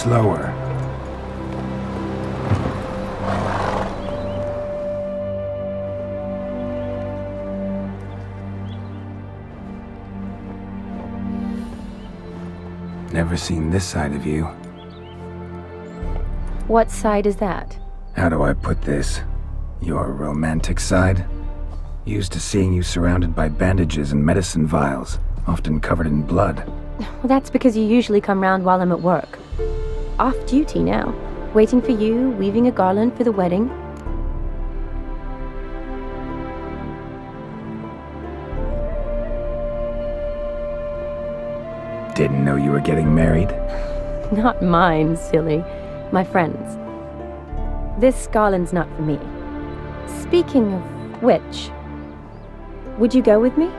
slower. Never seen this side of you. What side is that? How do I put this? Your romantic side? Used to seeing you surrounded by bandages and medicine vials, often covered in blood. Well, that's because you usually come round while I'm at work. Off duty now. Waiting for you, weaving a garland for the wedding. Didn't know you were getting married? Not mine, silly. My friend's. This garland's not for me. Speaking of which, would you go with me?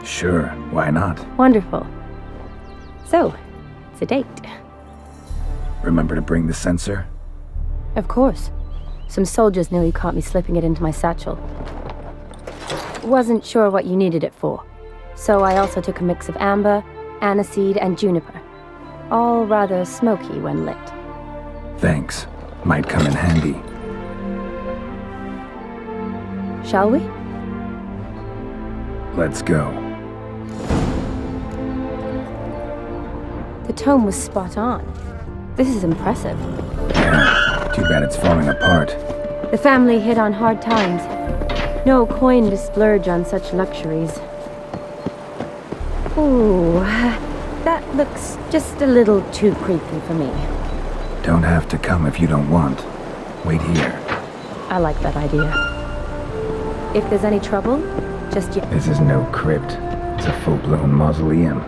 Sure, why not? Wonderful. So, it's a date. Remember to bring the censer? Of course. Some soldiers nearly caught me slipping it into my satchel. Wasn't sure what you needed it for, so I also took a mix of amber, aniseed, and juniper. All rather smoky when lit. Thanks. Might come in handy. Shall we? Let's go. The tome was spot on. This is impressive. Yeah, too bad it's falling apart. The family hit on hard times. No coin to splurge on such luxuries. Ooh, that looks just a little too creepy for me. Don't have to come if you don't want. Wait here. I like that idea. If there's any trouble, just yet. This is no crypt. It's a full-blown mausoleum.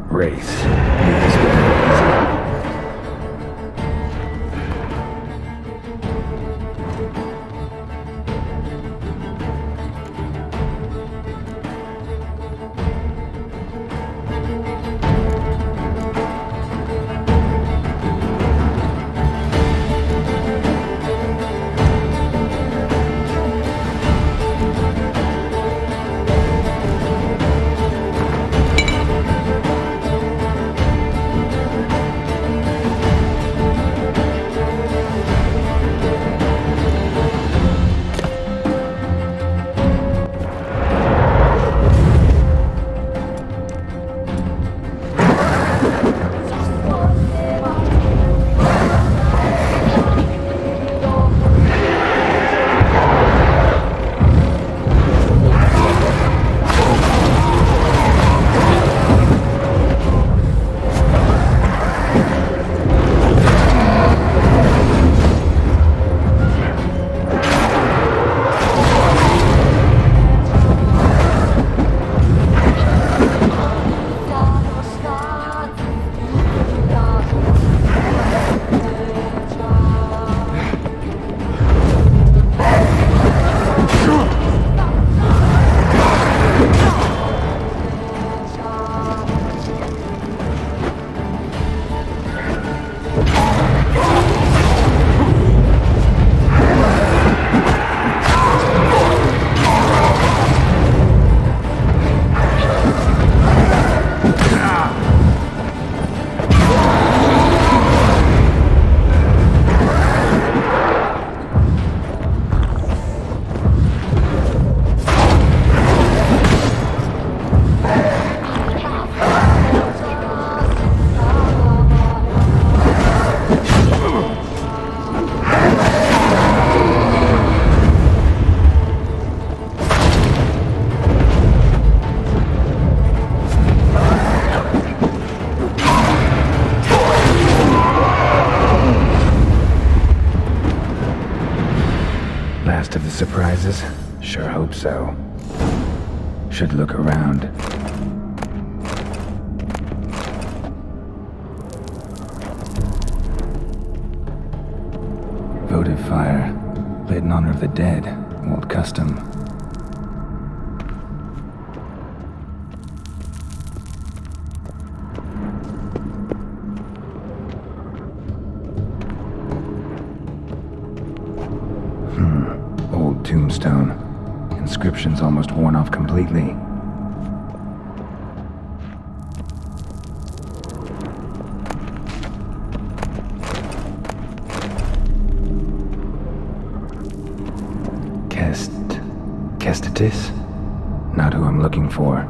Race. Make this one easy. Last of the surprises? Sure hope so. Should look around. Votive fire. Lit in honor of the dead. Old custom. tombstone. Inscription's almost worn off completely. Kestitis? Not who I'm looking for.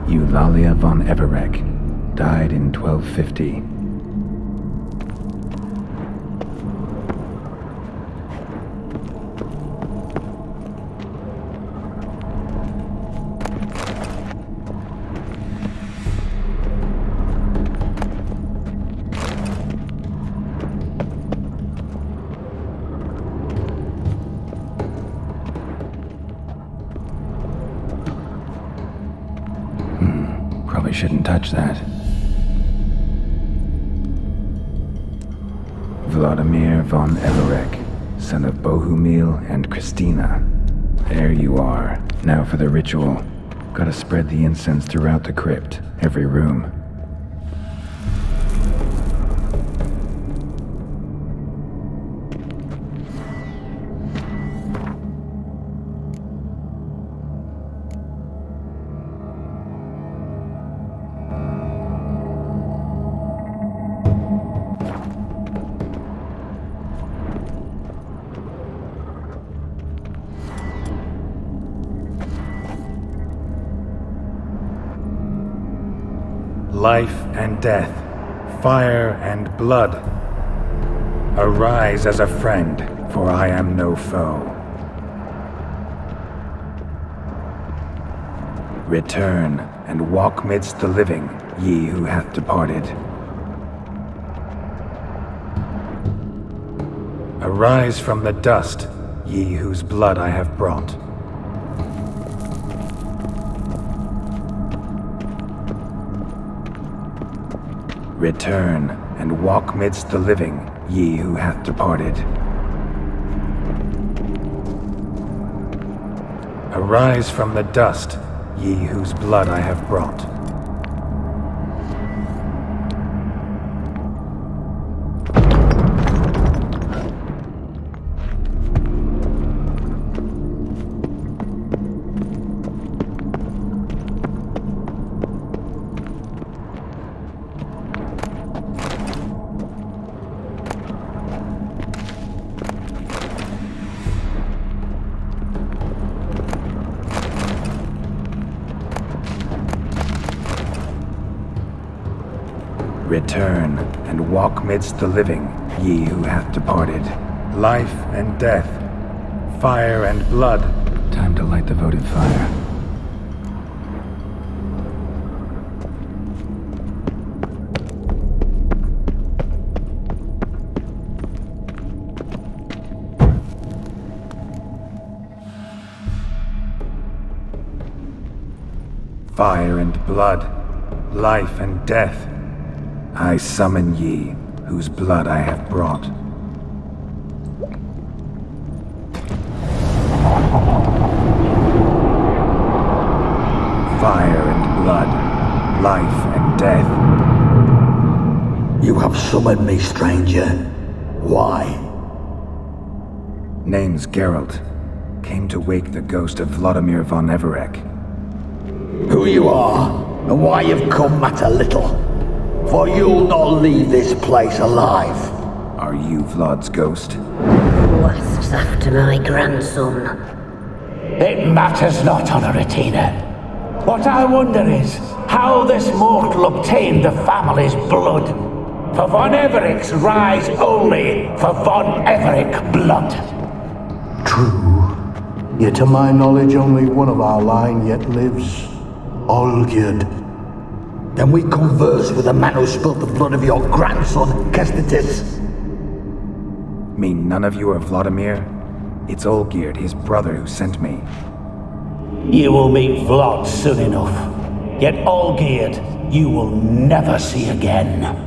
Geralt von Everec, died in 1250. Probably shouldn't touch that. Vladimir von Everec, son of Bohumil and Christina. There you are. Now for the ritual. Gotta spread the incense throughout the crypt, every room. Life and death, fire and blood. Arise as a friend, for I am no foe. Return and walk midst the living, ye who hath departed. Arise from the dust, ye whose blood I have brought. Return and walk midst the living, ye who hath departed. Arise from the dust, ye whose blood I have brought. Return and walk midst the living, ye who hath departed. Life and death, fire and blood. Time to light the votive fire. Fire and blood, life and death. I summon ye, whose blood I have brought. Fire and blood, life and death. You have summoned me, stranger. Why? Name's Geralt. Came to wake the ghost of Vladimir von Everec. Who you are, and why you've come matter little. For you'll not leave this place alive. Are you Vlad's ghost? Who asks after my grandson? It matters not, Honoratina. What I wonder is how this mortal obtained the family's blood. For von Everec's rise only for von Everec blood. True. Yet to my knowledge only one of our line yet lives. Olgierd. Then we converse with the man who spilt the blood of your grandson, Kestitis. Mean none of you are Vladimir? It's Olgierd, his brother, who sent me. You will meet Vlad soon enough. Yet Olgierd, you will never see again.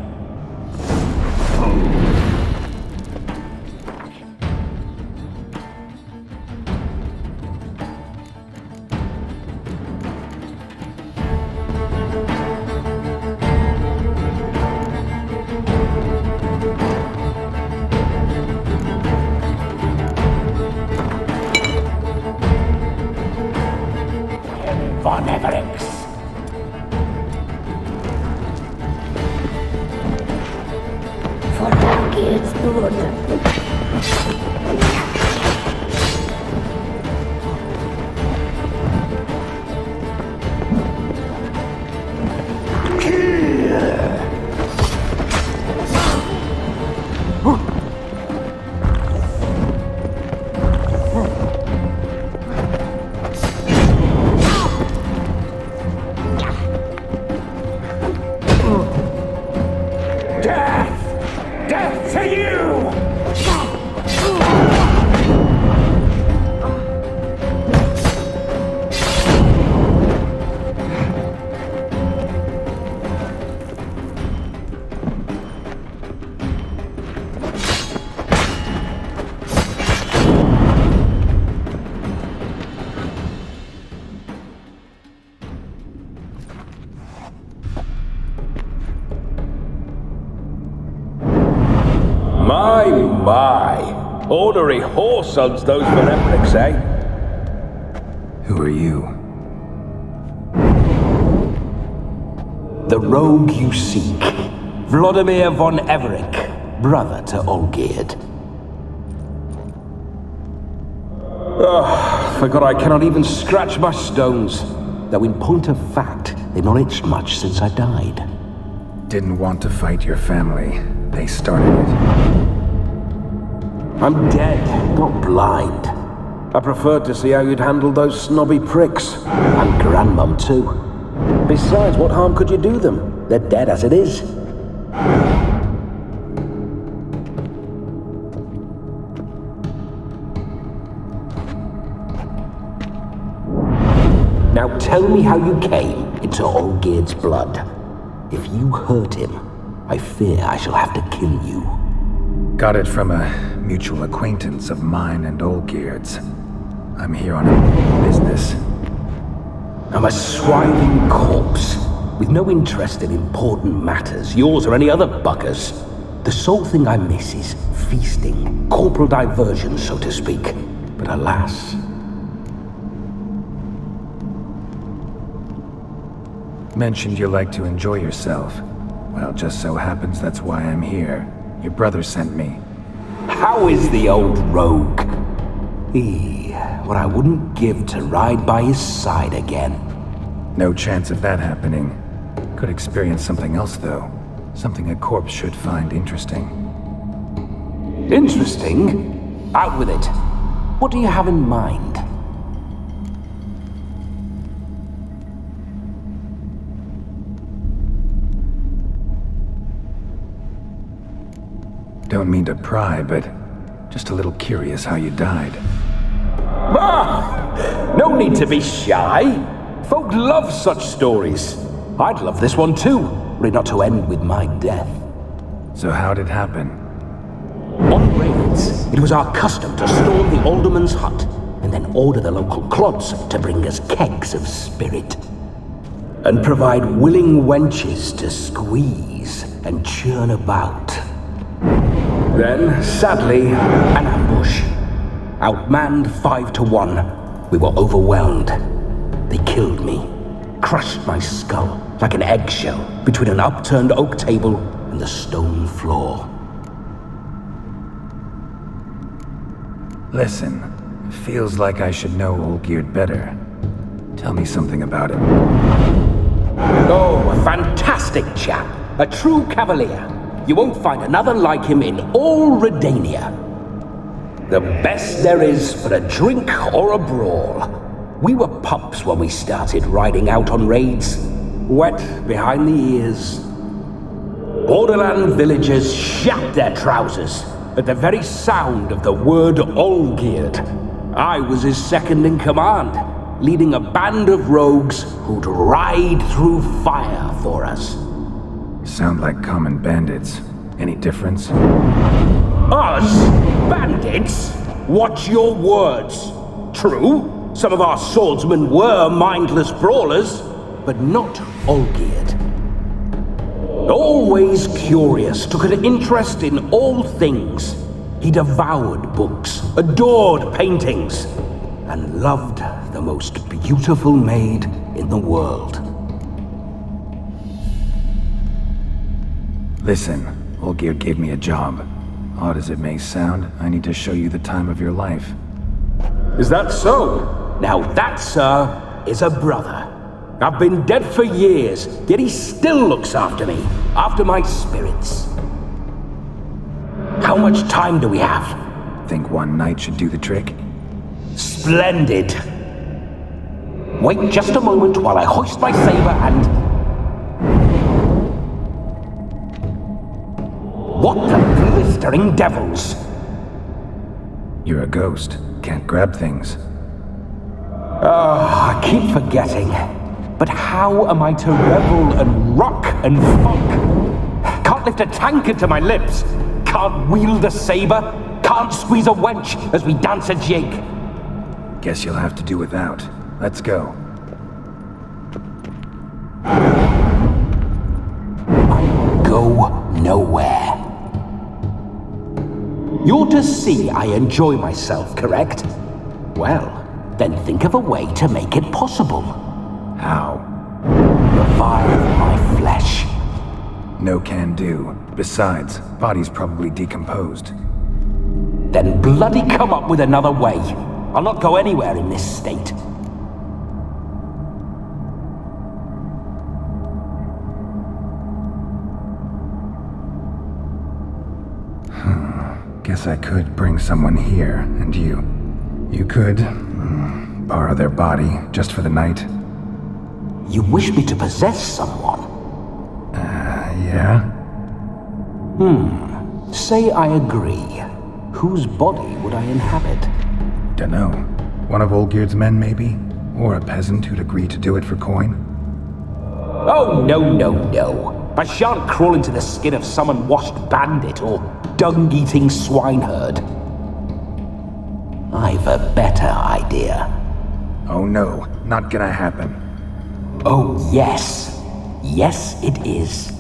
von Everec. For Olgierd's blood. Death to you! My! Ordinary horse sons those von Everecs, eh? Who are you? The rogue you seek. Vladimir von Everec, brother to Olgierd. Forgot I cannot even scratch my stones. Though in point of fact, they've not itched much since I died. Didn't want to fight your family. They started it. I'm dead, not blind. I preferred to see how you'd handle those snobby pricks. And Grandmum, too. Besides, what harm could you do them? They're dead as it is. Now tell me how you came into Olgierd's blood. If you hurt him, I fear I shall have to kill you. Got it from a mutual acquaintance of mine and Olgierd's. I'm here on a business. I'm a swiving corpse, with no interest in important matters, yours or any other buggers. The sole thing I miss is feasting, corporal diversion, so to speak. But alas... Mentioned you like to enjoy yourself. Well, just so happens that's why I'm here. Your brother sent me. How is the old rogue? What I wouldn't give to ride by his side again. No chance of that happening. Could experience something else, though. Something a corpse should find interesting. Interesting? Out with it. What do you have in mind? Don't mean to pry, but just a little curious how you died. Ah! No need to be shy. Folk love such stories. I'd love this one too, were it not to end with my death. So how'd it happen? On raids, it was our custom to storm the alderman's hut, and then order the local clods to bring us kegs of spirit. And provide willing wenches to squeeze and churn about. Then, sadly, an ambush. Outmanned 5-1, we were overwhelmed. They killed me, crushed my skull like an eggshell between an upturned oak table and the stone floor. Listen, it feels like I should know Olgierd better. Tell me something about him. Oh, a fantastic chap. A true cavalier. You won't find another like him in all Redania. The best there is for a drink or a brawl. We were pups when we started riding out on raids. Wet behind the ears. Borderland villagers shat their trousers at the very sound of the word Olgierd. I was his second in command, leading a band of rogues who'd ride through fire for us. Sound like common bandits. Any difference? Us? Bandits? Watch your words. True, some of our swordsmen were mindless brawlers, but not Olgierd. Always curious, took an interest in all things. He devoured books, adored paintings, and loved the the most beautiful maid in the world. Listen, Olgierd gave me a job. Odd as it may sound, I need to show you the time of your life. Is that so? Now that, sir, is a brother. I've been dead for years, yet he still looks after me, after my spirits. How much time do we have? Think one night should do the trick? Splendid! Wait just a moment while I hoist my saber and... What the blistering devils? You're a ghost. Can't grab things. I keep forgetting. But how am I to revel and rock and funk? Can't lift a tankard to my lips. Can't wield a saber. Can't squeeze a wench as we dance a jig. Guess you'll have to do without. Let's go. I go nowhere. You're to see I enjoy myself, correct? Well, then think of a way to make it possible. How? Revive my flesh. No can do. Besides, body's probably decomposed. Then bloody come up with another way. I'll not go anywhere in this state. Guess I could bring someone here, and you. You could borrow their body just for the night. You wish me to possess someone? Yeah? Say I agree. Whose body would I inhabit? Dunno. One of Olgierd's men, maybe? Or a peasant who'd agree to do it for coin? Oh, no. I shan't crawl into the skin of some unwashed bandit or dung-eating swineherd. I've a better idea. Oh no, not gonna happen. Oh, yes. Yes, it is.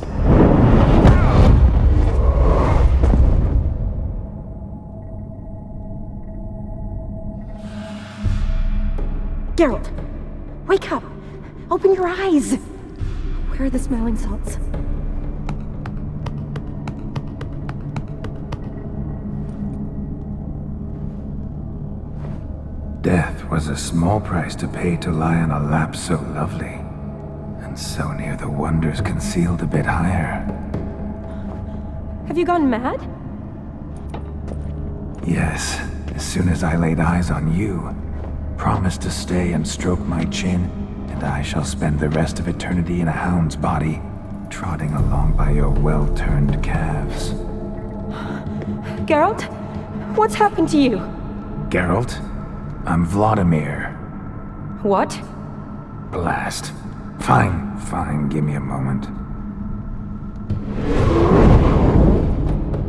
Geralt, wake up! Open your eyes! Where are the smelling salts? Death was a small price to pay to lie on a lap so lovely, and so near the wonders concealed a bit higher. Have you gone mad? Yes, as soon as I laid eyes on you, promised to stay and stroke my chin, and I shall spend the rest of eternity in a hound's body, trotting along by your well-turned calves. Geralt? What's happened to you? Geralt? I'm Vladimir. What? Blast. Fine, give me a moment.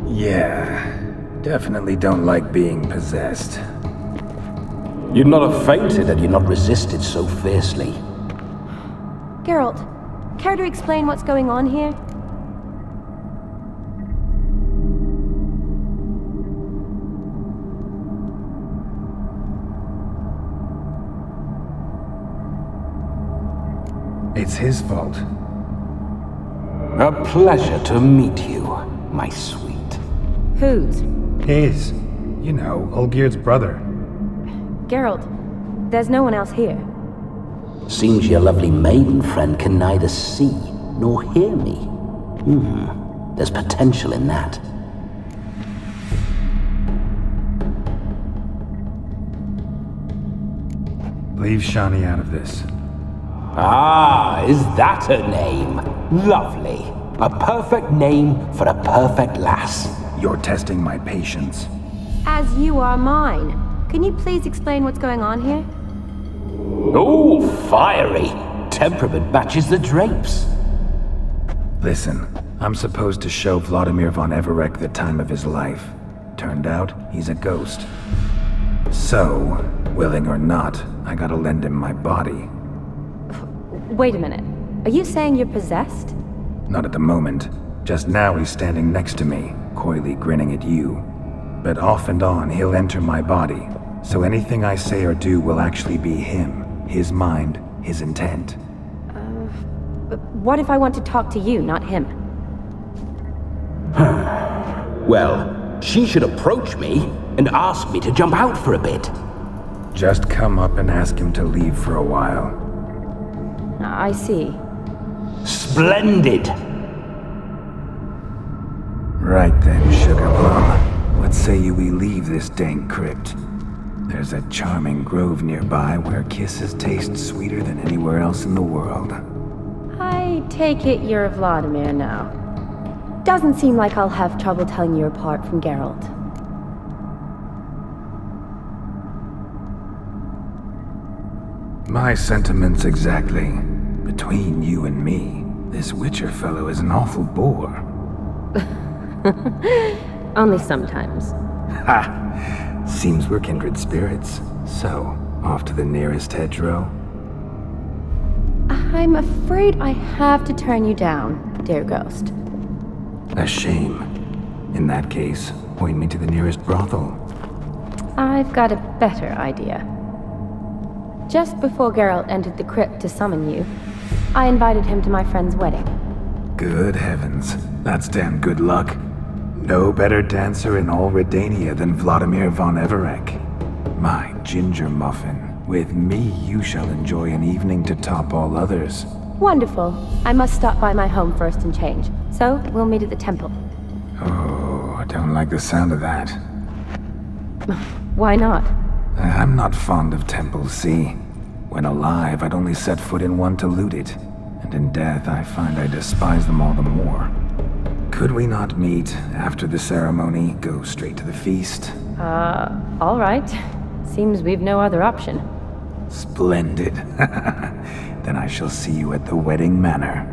Yeah, definitely don't like being possessed. You'd not have fainted had you not resisted so fiercely. Geralt, care to explain what's going on here? It's his fault. A pleasure to meet you, my sweet. Whose? His. You know, Olgierd's brother. Geralt, there's no one else here. Seems your lovely maiden friend can neither see nor hear me. There's potential in that. Leave Shani out of this. Ah, is that her name? Lovely. A perfect name for a perfect lass. You're testing my patience. As you are mine. Can you please explain what's going on here? Oh, fiery. Temperament matches the drapes. Listen, I'm supposed to show Vladimir von Everec the time of his life. Turned out, he's a ghost. So, willing or not, I gotta lend him my body. Wait a minute. Are you saying you're possessed? Not at the moment. Just now he's standing next to me, coyly grinning at you. But off and on, he'll enter my body, so anything I say or do will actually be him. his mind, his intent. But what if I want to talk to you, not him? Well, she should approach me and ask me to jump out for a bit. Just come up and ask him to leave for a while. I see. Splendid! Right then, Sugar Plum. What say you we leave this dank crypt? There's a charming grove nearby where kisses taste sweeter than anywhere else in the world. I take it you're Vladimir now. Doesn't seem like I'll have trouble telling you apart from Geralt. My sentiments exactly. Between you and me, this Witcher fellow is an awful bore. Only sometimes. Ha! Seems we're kindred spirits. So, off to the nearest hedgerow? I'm afraid I have to turn you down, dear ghost. A shame. In that case, point me to the nearest brothel. I've got a better idea. Just before Geralt entered the crypt to summon you, I invited him to my friend's wedding. Good heavens, that's damn good luck. No better dancer in all Redania than Vladimir von Everec. My ginger muffin, with me you shall enjoy an evening to top all others. Wonderful. I must stop by my home first and change, so we'll meet at the temple. Oh, I don't like the sound of that. Why not? I'm not fond of temples, see? When alive, I'd only set foot in one to loot it, and in death I find I despise them all the more. Could we not meet after the ceremony, go straight to the feast? All right. Seems we've no other option. Splendid. Then I shall see you at the wedding manor.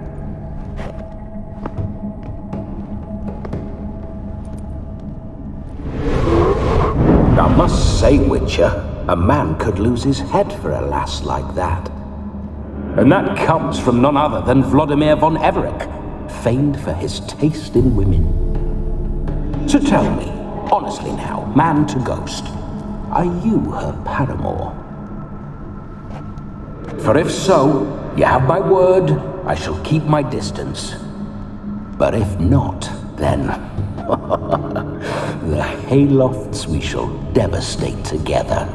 I must say, Witcher, a man could lose his head for a lass like that. And that comes from none other than Vladimir von Everec, famed for his taste in women. So tell me, honestly now, man to ghost, are you her paramour? For if so, you have my word, I shall keep my distance. But if not, then the haylofts we shall devastate together.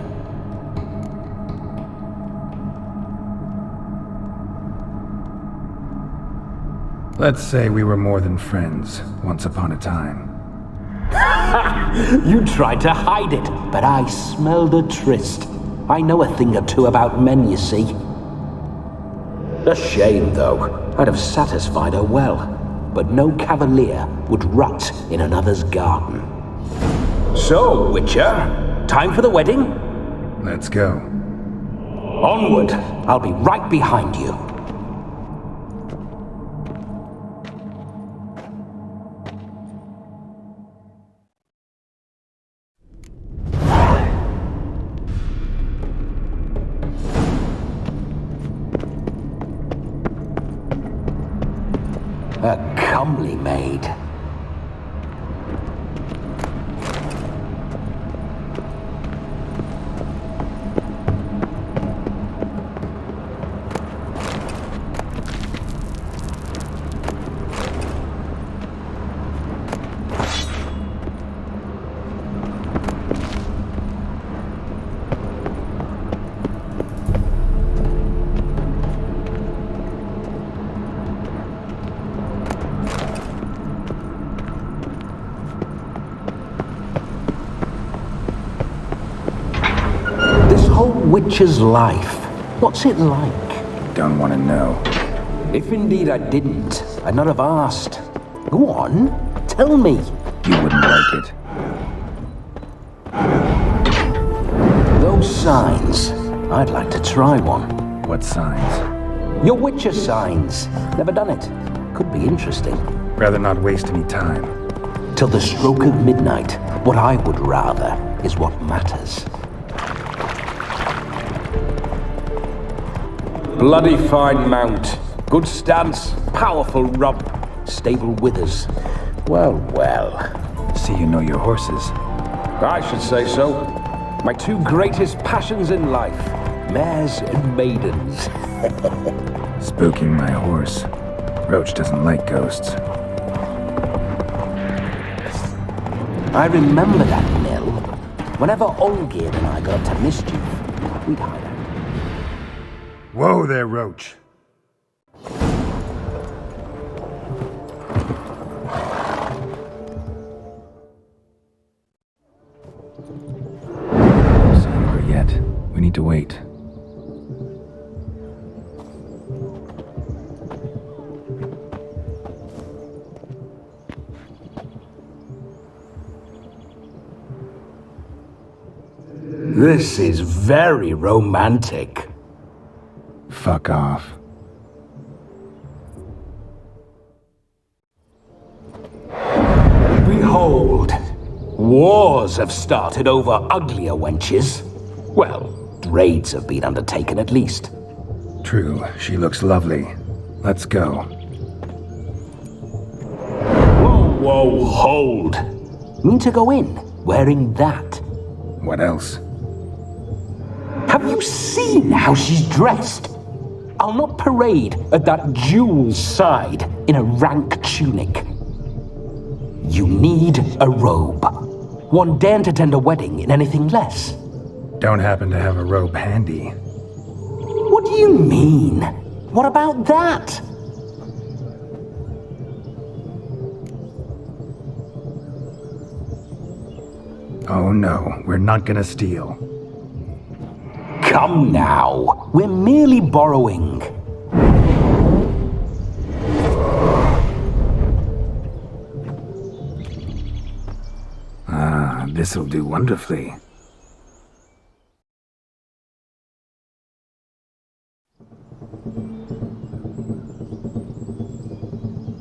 Let's say we were more than friends, once upon a time. You tried to hide it, but I smelled a tryst. I know a thing or two about men, you see. A shame, though. I'd have satisfied her well, but no cavalier would rot in another's garden. So, Witcher, time for the wedding? Let's go. Onward! I'll be right behind you. A comely maid. Witcher's life. What's it like? Don't want to know. If indeed I didn't, I'd not have asked. Go on, tell me. You wouldn't like it. Those signs. I'd like to try one. What signs? Your Witcher signs. Never done it. Could be interesting. Rather not waste any time. Till the stroke of midnight, what I would rather is what matters. Bloody fine mount. Good stance, powerful rub, stable withers. Well, well. See you know your horses. I should say so. My two greatest passions in life, mares and maidens. Spooking my horse. Roach doesn't like ghosts. I remember that mill. Whenever Olgierd and I got up to mischief, we'd hide out. Whoa there, Roach. It's not over yet. We need to wait. This is very romantic. Fuck off. Behold, wars have started over uglier wenches. Well, raids have been undertaken at least. True, she looks lovely. Let's go. Whoa, hold. Mean to go in, wearing that? What else? Have you seen how she's dressed? I'll not parade at that jewel's side in a rank tunic. You need a robe. One daren't attend a wedding in anything less. Don't happen to have a robe handy. What do you mean? What about that? Oh no, we're not gonna steal. Come now, we're merely borrowing. This'll do wonderfully.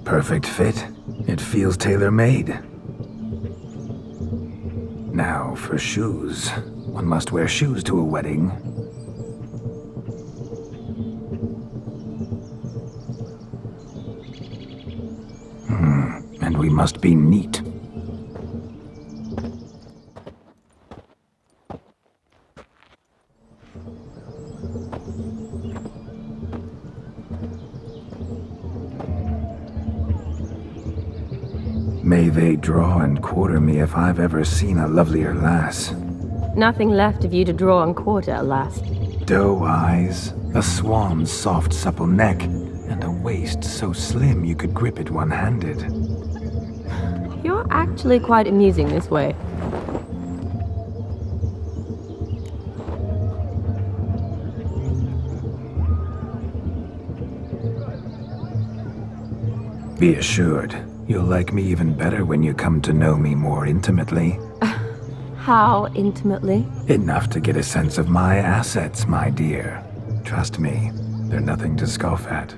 Perfect fit. It feels tailor-made. Now for shoes. One must wear shoes to a wedding. And we must be neat. May they draw and quarter me if I've ever seen a lovelier lass. Nothing left of you to draw and quarter, alas. Doe eyes, a swan's soft supple neck, and a waist so slim you could grip it one-handed. You're actually quite amusing this way. Be assured, you'll like me even better when you come to know me more intimately. How intimately? Enough to get a sense of my assets, my dear. Trust me, they're nothing to scoff at.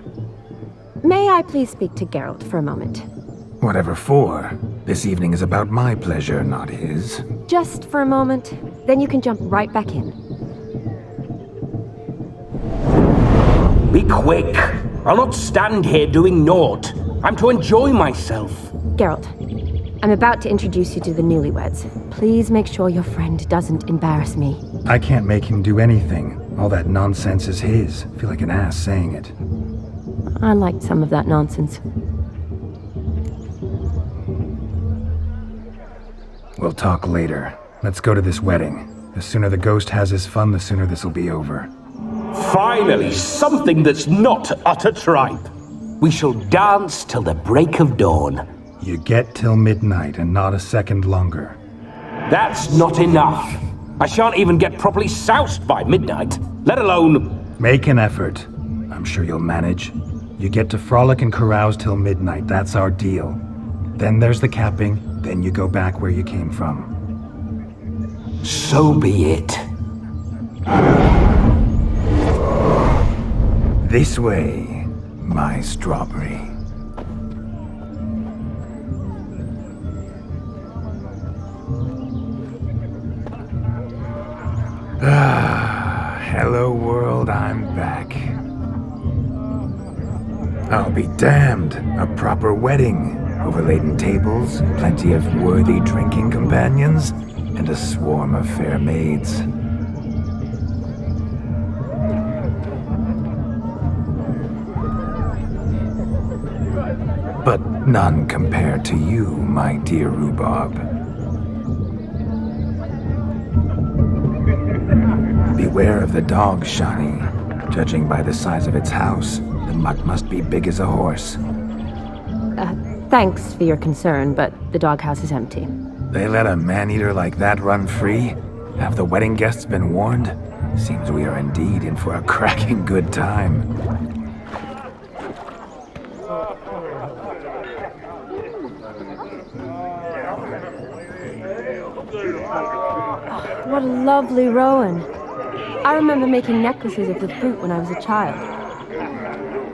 May I please speak to Geralt for a moment? Whatever for. This evening is about my pleasure, not his. Just for a moment, then you can jump right back in. Be quick. I'll not stand here doing naught. I'm to enjoy myself. Geralt, I'm about to introduce you to the newlyweds. Please make sure your friend doesn't embarrass me. I can't make him do anything. All that nonsense is his. I feel like an ass saying it. I liked some of that nonsense. We'll talk later. Let's go to this wedding. The sooner the ghost has his fun, the sooner this'll be over. Finally, something that's not utter tripe. We shall dance till the break of dawn. You get till midnight and not a second longer. That's not enough. I shan't even get properly soused by midnight, let alone... Make an effort. I'm sure you'll manage. You get to frolic and carouse till midnight, that's our deal. Then there's the capping, then you go back where you came from. So be it. This way, my strawberry. Hello world, I'm back. I'll be damned. A proper wedding. Overladen tables, plenty of worthy drinking companions, and a swarm of fair maids. but none compared to you, my dear Rhubarb. Beware of the dog, Shani. Judging by the size of its house, the mutt must be big as a horse. Thanks for your concern, but the doghouse is empty. They let a man-eater like that run free? Have the wedding guests been warned? Seems we are indeed in for a cracking good time. What a lovely rowan. I remember making necklaces of the fruit when I was a child.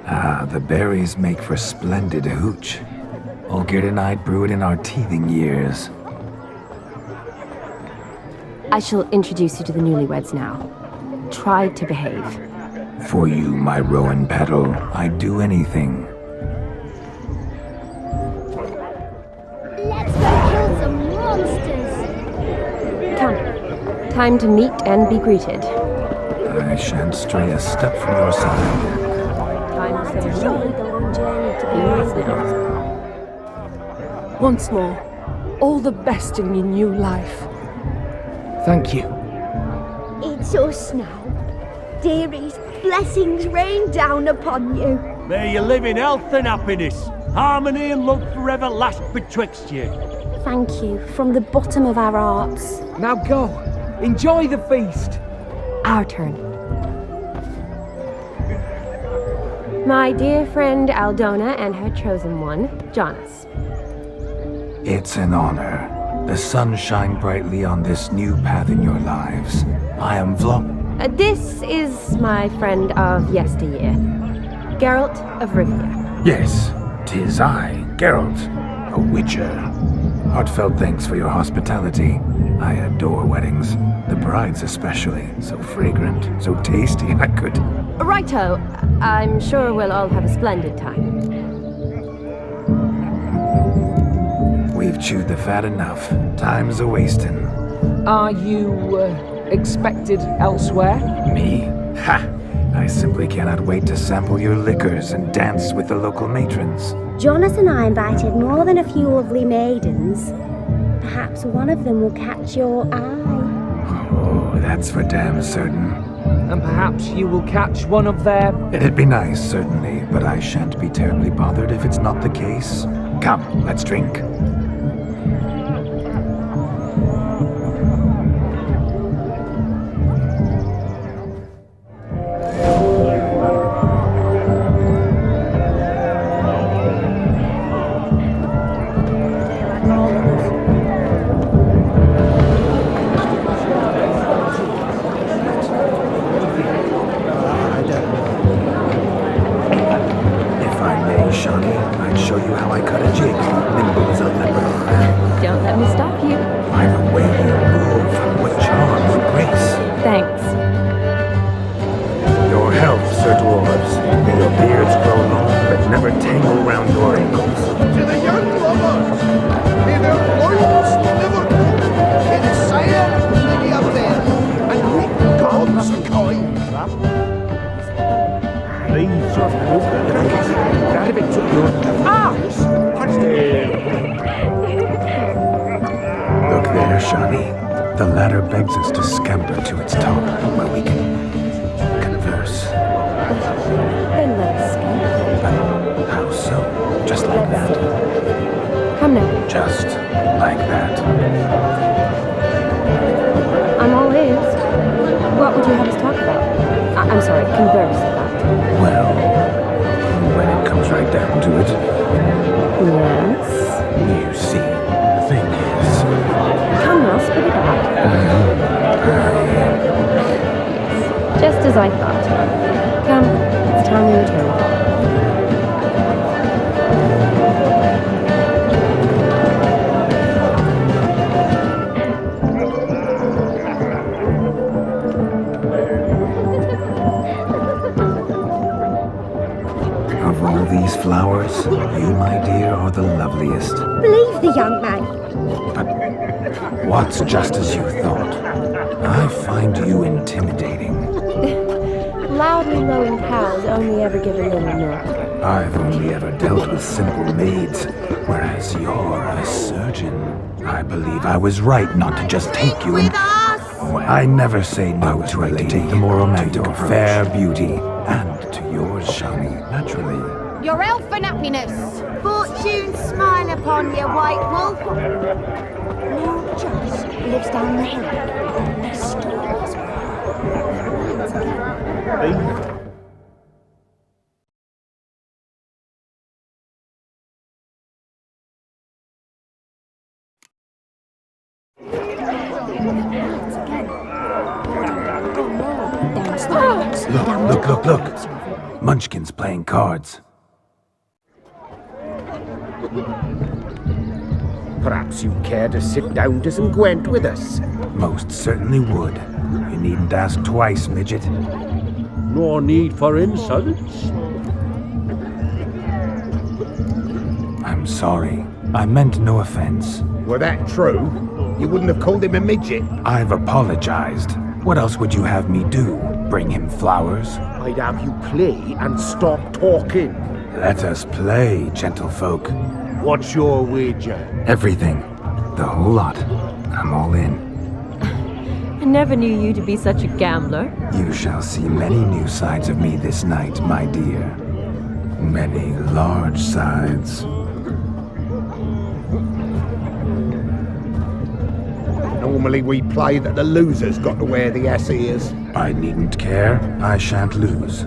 Ah, the berries make for splendid hooch. Olgierd and I brew it in our teething years. I shall introduce you to the newlyweds now. Try to behave. For you, my rowan petal, I'd do anything. Let's go kill some monsters! Come. Time to meet and be greeted. I shan't stray a step from your side. Time to say really long journey to be with now. Once more, all the best in your new life. Thank you. It's us now. Dearies, blessings rain down upon you. May you live in health and happiness. Harmony and love forever last betwixt you. Thank you from the bottom of our hearts. Now go. Enjoy the feast. Our turn. My dear friend Aldona and her chosen one, Jonas. It's an honor. The sun shine brightly on this new path in your lives. I am This is my friend of yesteryear, Geralt of Rivia. Yes, 'tis I, Geralt, a witcher. Heartfelt thanks for your hospitality. I adore weddings. The brides especially. So fragrant, so tasty, I could... Righto. I'm sure we'll all have a splendid time. We've chewed the fat enough. Time's a-wasting. Are you, expected elsewhere? Me? Ha! I simply cannot wait to sample your liquors and dance with the local matrons. Jonas and I invited more than a few lovely maidens. Perhaps one of them will catch your eye. Oh, that's for damn certain. And perhaps you will catch one of their... It'd be nice, certainly, but I shan't be terribly bothered if it's not the case. Come, let's drink. The ladder begs us to scamper to its top, where we can converse. Then let us scamper. But how so? Just like that? Come now. Just like that? I'm all ears. What would you have us talk about? I'm sorry, converse about. Well, when it comes right down to it. Yes? You see, the thing is... Come now, spit it out. Just as I thought. Come, it's time we return. Of all these flowers, you, my dear, are the loveliest. Believe the young man. But what's just as you thought? I find you intimidating. loudly lowing cows only ever give a little milk. I've only ever dealt with simple maids, whereas you're a surgeon. I believe I was right not to just take you in. I never say no to a lady. Take the more romantic to your fair beauty, and to yours, Shani, naturally. Your elfin happiness. Fortune smile upon you, White Wolf. Lord Joss lives down the hill. There's stories. Look. Munchkin's playing cards. Perhaps you'd care to sit down to some Gwent with us? Most certainly would. You needn't ask twice, midget. No need for insults. I'm sorry. I meant no offense. Were that true, you wouldn't have called him a midget. I've apologized. What else would you have me do? Bring him flowers? I'd have you play and stop talking. Let us play, gentlefolk. What's your wager? Everything. The whole lot. I'm all in. I never knew you to be such a gambler. You shall see many new sides of me this night, my dear. Many large sides. Normally we play that the loser's got to wear the ass ears. I needn't care. I shan't lose.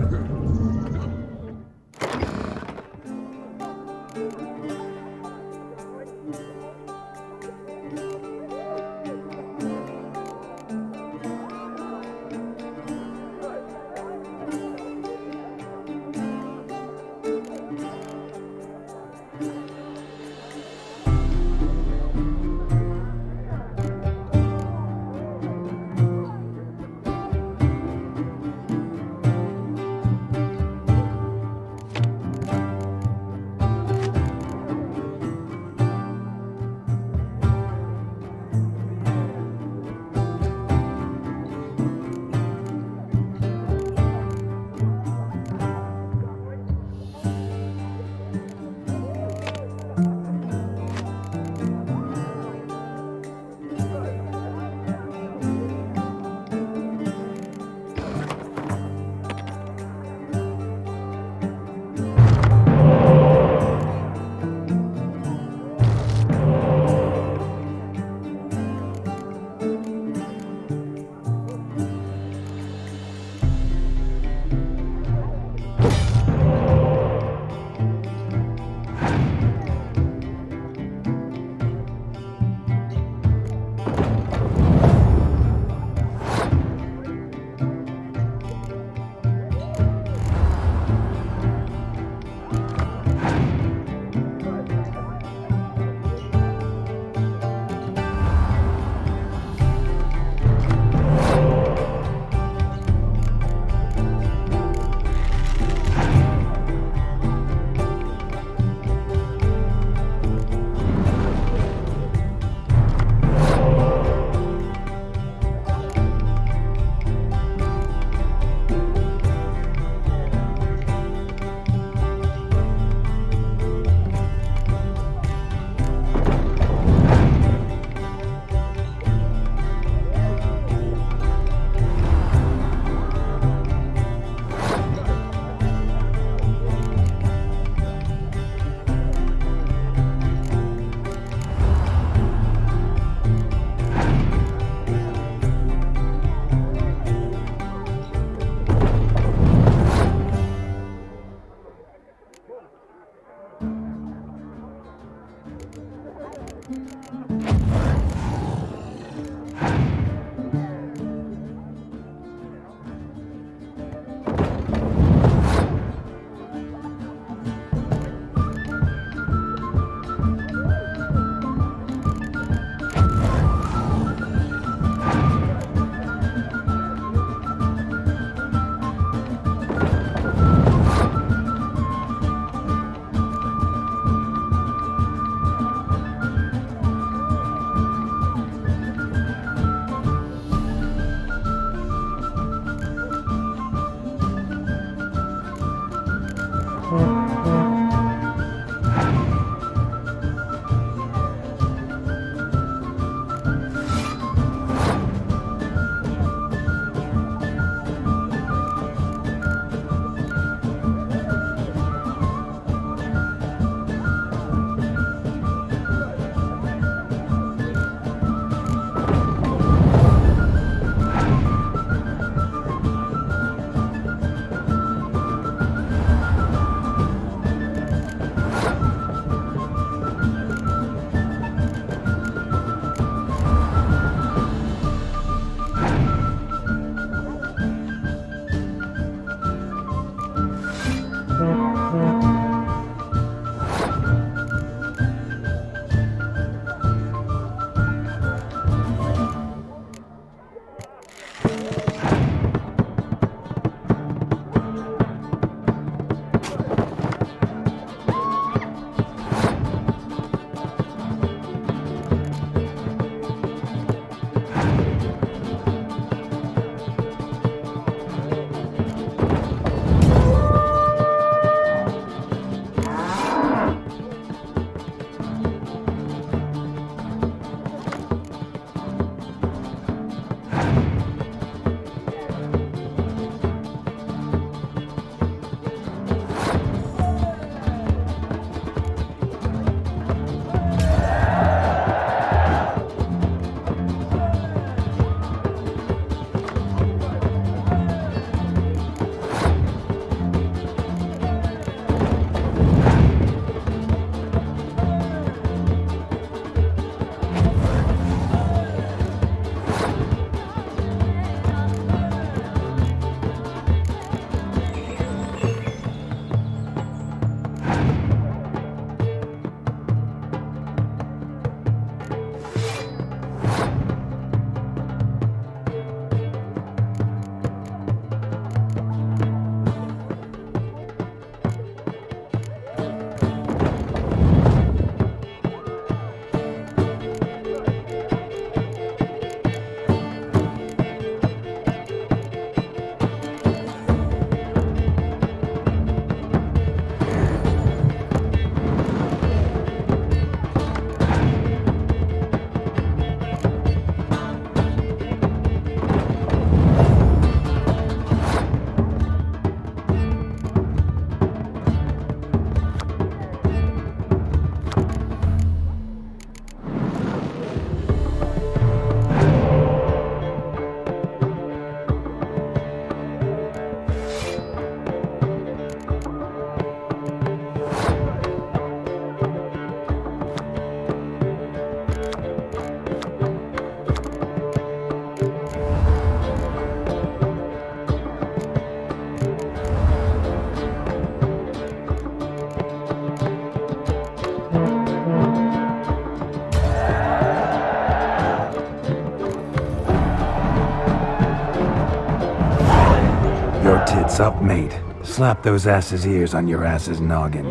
Tits up, mate. Slap those asses' ears on your ass's noggin.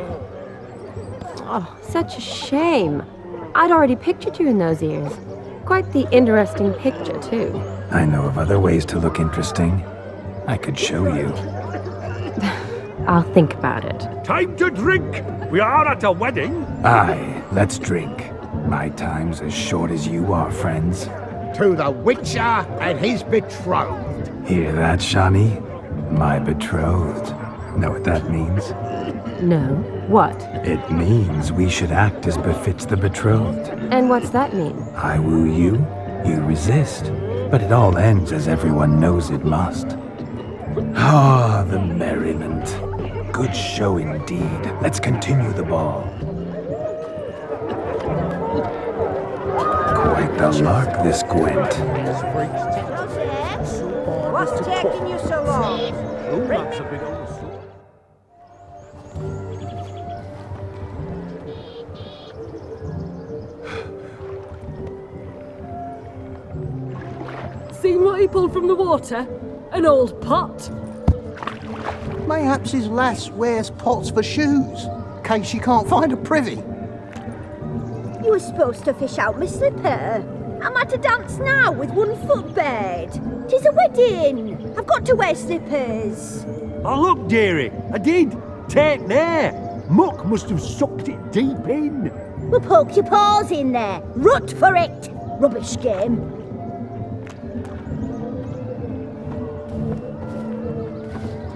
Oh, such a shame. I'd already pictured you in those ears. Quite the interesting picture, too. I know of other ways to look interesting. I could show you. I'll think about it. Time to drink! We are at a wedding! Aye, let's drink. My time's as short as you are, friends. To the Witcher and his betrothed. Hear that, Shani? My betrothed. Know what that means? No. What? It means we should act as befits the betrothed. And what's that mean? I woo you, you resist. But it all ends as everyone knows it must. Ah, the merriment. Good show indeed. Let's continue the ball. Quite the lark, this Gwent. What's taking you so long? Seen what he pulled from the water? An old pot? Mayhaps his lass wears pots for shoes, in case she can't find a privy. You were supposed to fish out my slipper. I'm at a dance now with one foot bared. 'Tis a wedding. I've got to wear slippers. Oh, look, dearie. I did. tain't there. Muck must have sucked it deep in. Well, poke your paws in there. Rut for it. Rubbish game.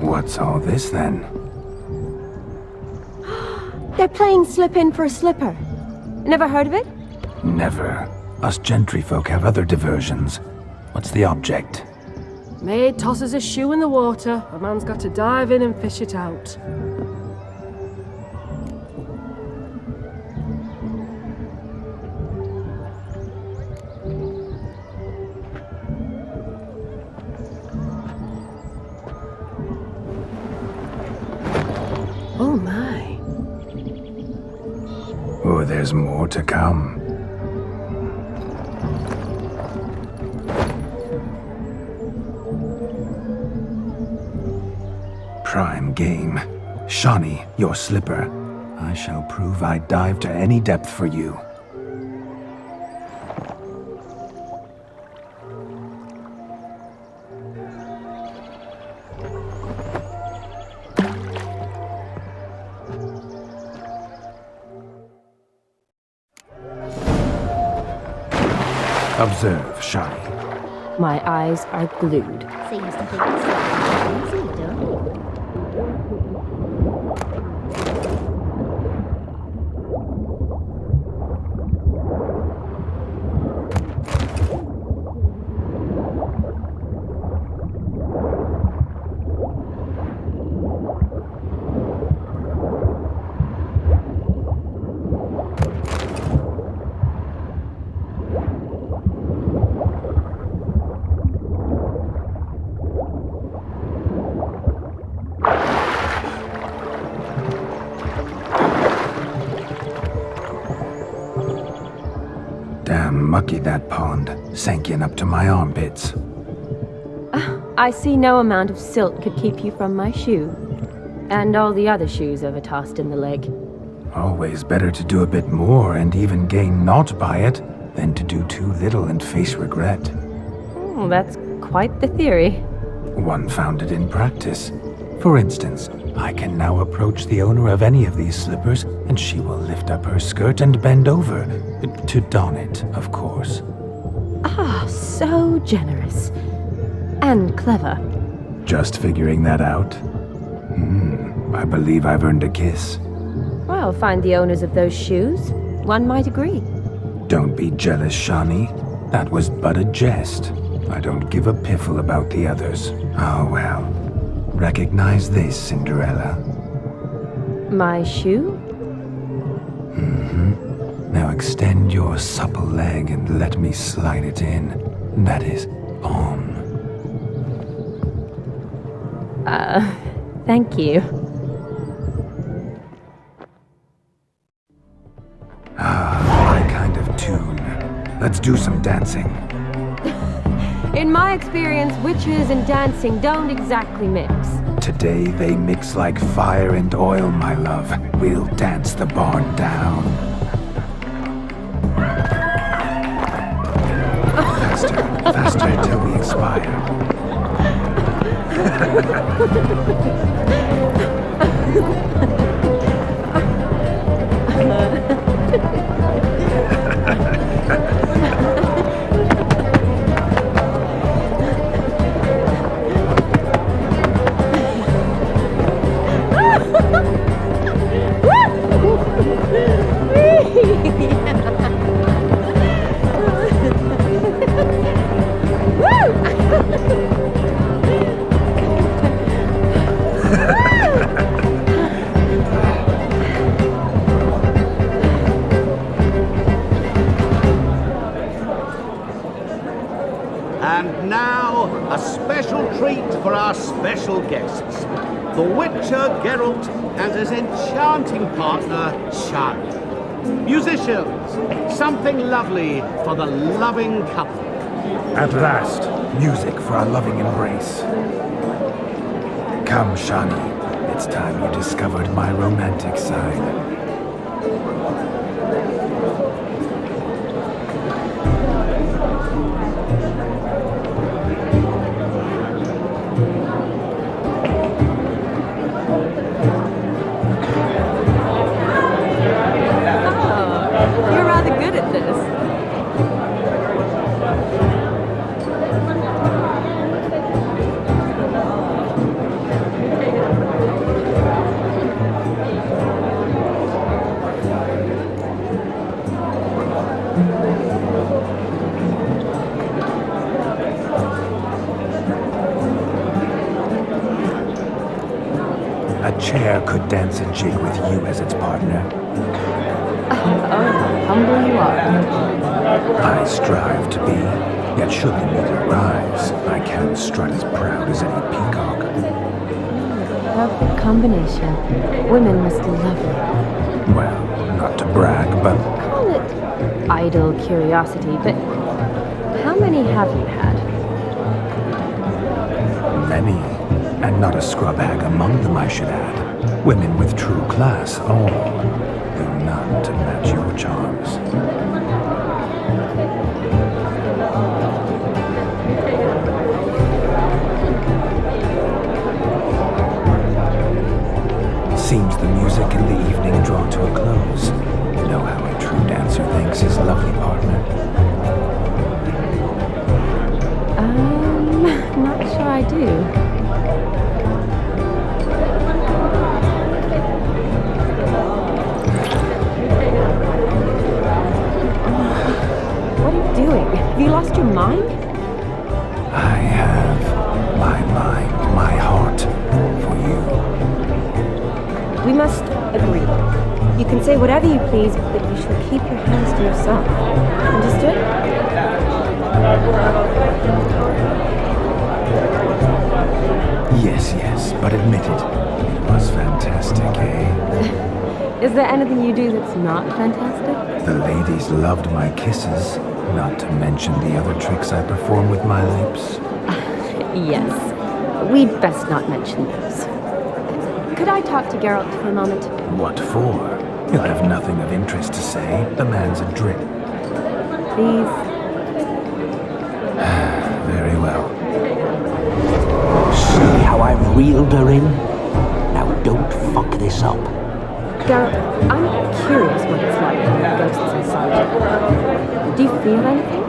What's all this then? They're playing slip in for a slipper. Never heard of it? Never. Us gentry folk have other diversions. What's the object? Maid tosses a shoe in the water. A man's got to dive in and fish it out. Oh my. Oh, there's more to come. Prime game. Shawnee, your slipper. I shall prove I dive to any depth for you. Observe, Shawnee. My eyes are glued. Seems to think it's easy, don't it? Damn mucky that pond, sank in up to my armpits. I see no amount of silt could keep you from my shoe. And all the other shoes overtossed in the lake. Always better to do a bit more and even gain naught by it than to do too little and face regret. That's quite the theory. One founded in practice. For instance, I can now approach the owner of any of these slippers, and she will lift up her skirt and bend over. To don it, of course. Ah, so generous. And clever. Just figuring that out? I believe I've earned a kiss. Well, find the owners of those shoes. One might agree. Don't be jealous, Shawnee. That was but a jest. I don't give a piffle about the others. Oh well. Recognize this, Cinderella. My shoe? Now extend your supple leg and let me slide it in. That is, on. Thank you. My kind of tune. Let's do some dancing. In my experience, witches and dancing don't exactly mix. Today they mix like fire and oil, my love. We'll dance the barn down. Faster, faster till we expire. And now, a special treat for our special guests. The Witcher Geralt and his enchanting partner, Shawnee. Musicians, something lovely for the loving couple. At last, music for our loving embrace. Come, Shawnee. It's time you discovered my romantic side. chair could dance a jig with you as its partner. Oh, humble you are. I strive to be, yet should the meter rise, I can strut as proud as any peacock. Perfect combination. Women must be lovely. Well, not to brag, but... Call it idle curiosity, but how many have you had? Many, and not a scrub hag among them, I should add. Women with true class, all, though none to match your charms. Seems the music in the evening draw to a close. Know how a true dancer thanks his lovely partner. Not sure I do. What are you doing? Have you lost your mind? I have my mind, my heart for you. We must agree. You can say whatever you please, but you shall keep your hands to yourself. Understood? Yes, but admit it. It was fantastic, eh? Is there anything you do that's not fantastic? The ladies loved my kisses, not to mention the other tricks I perform with my lips. Yes. We'd best not mention those. Could I talk to Geralt for a moment? What for? He'll have nothing of interest to say. The man's adrift. Please. Very well. See how I've reeled her in? Now don't fuck this up. Geralt, I'm curious what it's like when the ghosts inside you. Do you feel anything?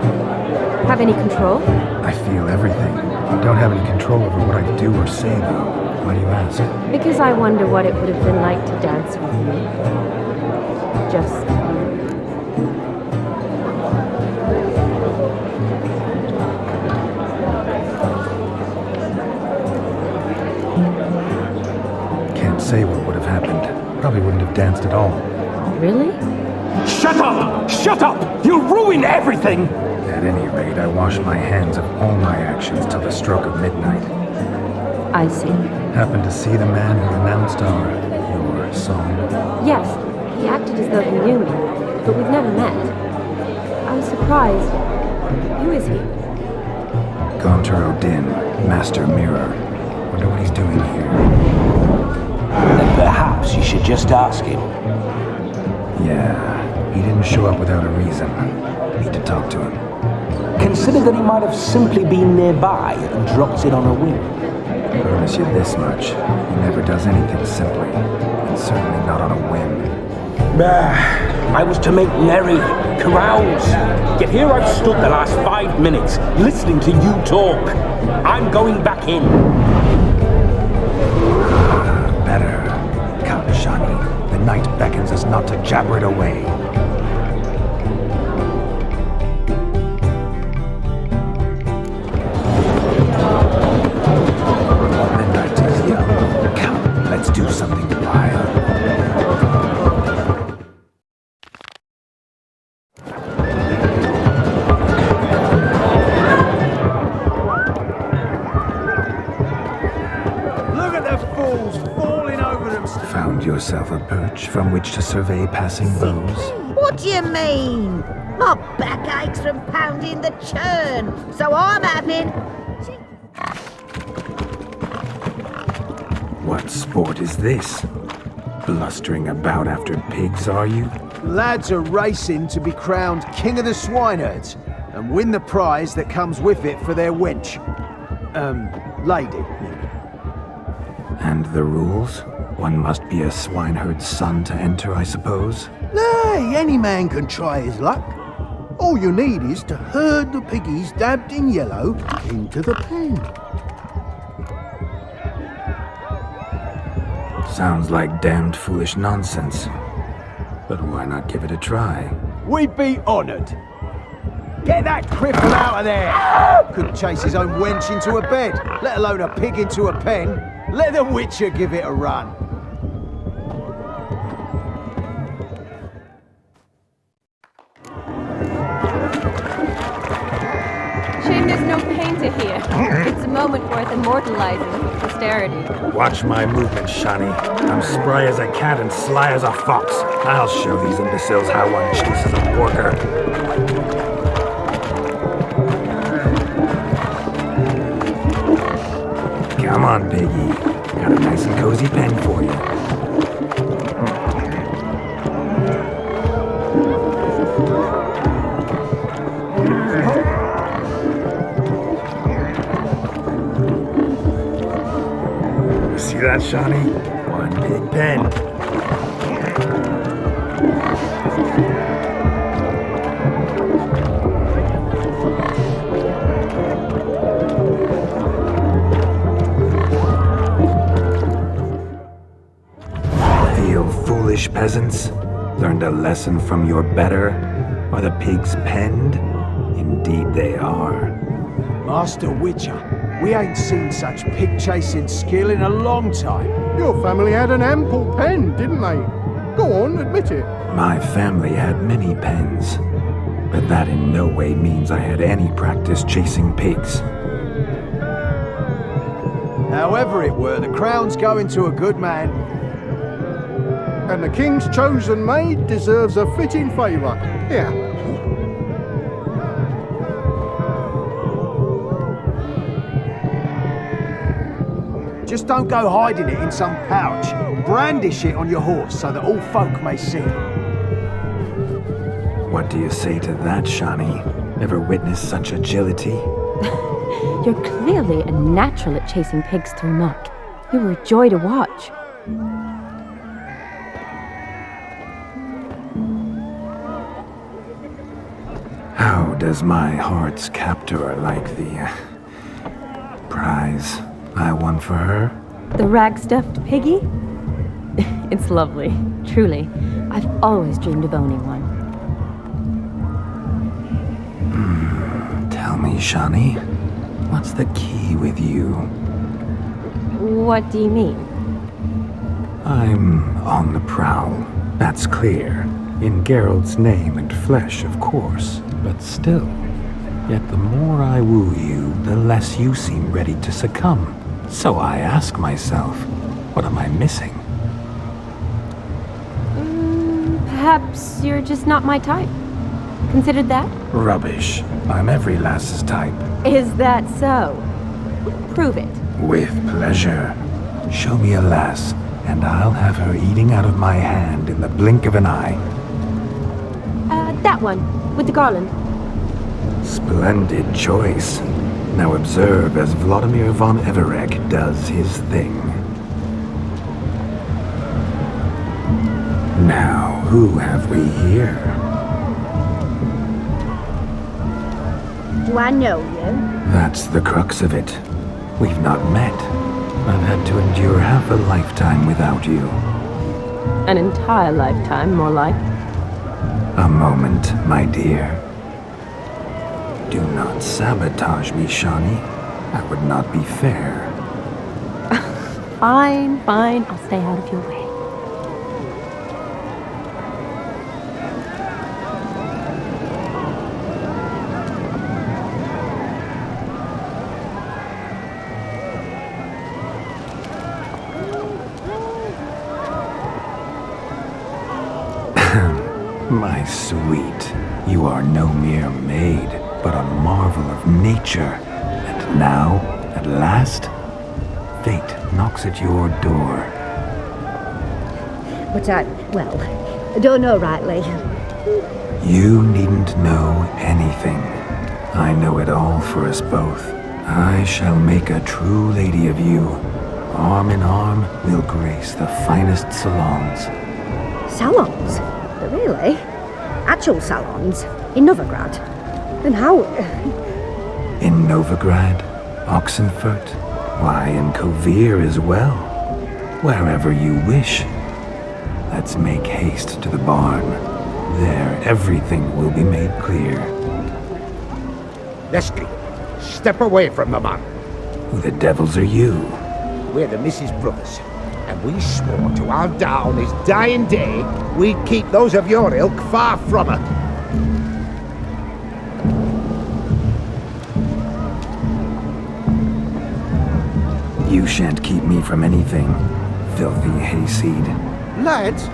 Have any control? I feel everything. Don't have any control over what I do or say, though. Why do you ask? Because I wonder what it would have been like to dance with you. Just... Can't say what would have happened. Probably wouldn't have danced at all. Really? Shut up! Shut up! You'll ruin everything! At any rate, I wash my hands of all my actions till the stroke of midnight. I see. Happened to see the man who announced your song? Yes, he acted as though he knew me, but we've never met. I was surprised. Who is he? Gaunter Odin, Master Mirror. Wonder what he's doing here. Then perhaps you should just ask him. Yeah, he didn't show up without a reason. Need to talk to him. Consider that he might have simply been nearby and dropped in on a whim. Promise you this much. He never does anything simply. And certainly not on a whim. I was to make merry, carouse. Yet here I've stood the last 5 minutes, listening to you talk. I'm going back in. Better. Count Shani. The night beckons us not to jabber it away. Midnight is young. Count, let's do something wild. Yourself a perch from which to survey passing bows? What do you mean? My back aches from pounding the churn, so I'm having... What sport is this? Blustering about after pigs, are you? Lads are racing to be crowned King of the Swineherds and win the prize that comes with it for their wench. Lady. And the rules? One must be a swineherd's son to enter, I suppose? Nay, any man can try his luck. All you need is to herd the piggies dabbed in yellow into the pen. Sounds like damned foolish nonsense. But why not give it a try? We'd be honoured. Get that cripple out of there! Couldn't chase his own wench into a bed, let alone a pig into a pen. Let the Witcher give it a run. Shame there's no painter here. It's a moment worth immortalizing for posterity. Watch my movements, Shani. I'm spry as a cat and sly as a fox. I'll show these imbeciles how one chases a porker. Come on, Piggy. Got a nice and cozy pen for you. See that, Shani? One big pen. Feel foolish, peasants? Learned a lesson from your better? Are the pigs penned? Indeed they are. Master Witcher, we ain't seen such pig-chasing skill in a long time. Your family had an ample pen, didn't they? Go on, admit it. My family had many pens, but that in no way means I had any practice chasing pigs. However it were, the crown's going to a good man. And the king's chosen maid deserves a fitting favour. Here. Just don't go hiding it in some pouch. Brandish it on your horse so that all folk may see. What do you say to that, Shani? Ever witnessed such agility? You're clearly a natural at chasing pigs through muck. You were a joy to watch. How does my heart's captor like the prize I won for her? The rag-stuffed piggy? It's lovely, truly. I've always dreamed of owning one. Tell me, Shani, what's the key with you? What do you mean? I'm on the prowl, that's clear. In Geralt's name and flesh, of course, but still. Yet the more I woo you, the less you seem ready to succumb. So I ask myself, what am I missing? Perhaps you're just not my type. Considered that? Rubbish. I'm every lass's type. Is that so? Prove it. With pleasure. Show me a lass, and I'll have her eating out of my hand in the blink of an eye. That one, with the garland. Splendid choice. Now observe as Vladimir von Everec does his thing. Now, who have we here? Do I know you? That's the crux of it. We've not met. I've had to endure half a lifetime without you. An entire lifetime, more like. A moment, my dear. Do not sabotage me, Shani. That would not be fair. Fine, fine. I'll stay out of your way. My sweet, you are no mere maid, but a marvel of nature. And now, at last, fate knocks at your door. But I don't know rightly. You needn't know anything. I know it all for us both. I shall make a true lady of you. Arm in arm, we'll grace the finest salons. Salons? Really? Actual salons? In Novigrad? And how? In Novigrad, Oxenfurt, why, in Kovir as well. Wherever you wish. Let's make haste to the barn. There, everything will be made clear. Leslie, step away from the man. Who the devils are you? We're the Mrs. Brothers, and we swore to our down his dying day we'd keep those of your ilk far from her. You shan't keep me from anything, filthy hayseed. Lads,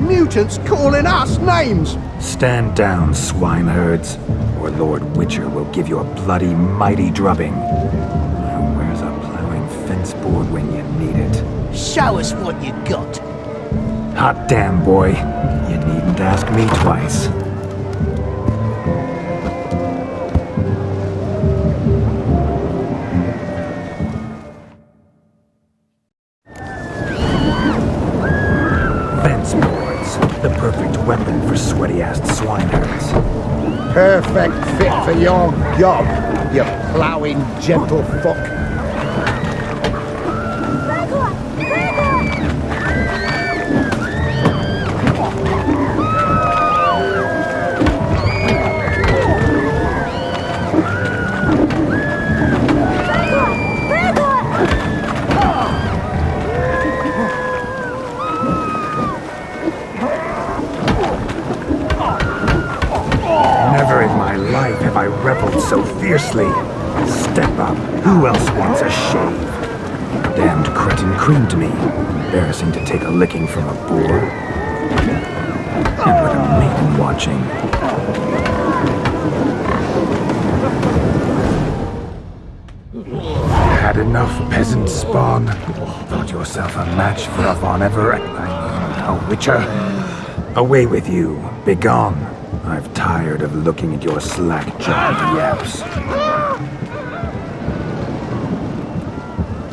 mutants calling us names! Stand down, swineherds, or Lord Witcher will give you a bloody mighty drubbing. Now where's a plowing fence board when you need it? Show us what you got. Hot damn, boy. You needn't ask me twice. Fence boards. The perfect weapon for sweaty-assed swineherds. Perfect fit for your job, you ploughing gentlefolk. Never in my life have I reveled so fiercely. Step up. Who else wants a shave? Damned cretin creamed me. Embarrassing to take a licking from a boor. And with a maiden watching. Had enough, peasant spawn. Thought yourself a match for a Von Everec. A Witcher. Away with you. Begone. I've tired of looking at your slack-jawed yaps.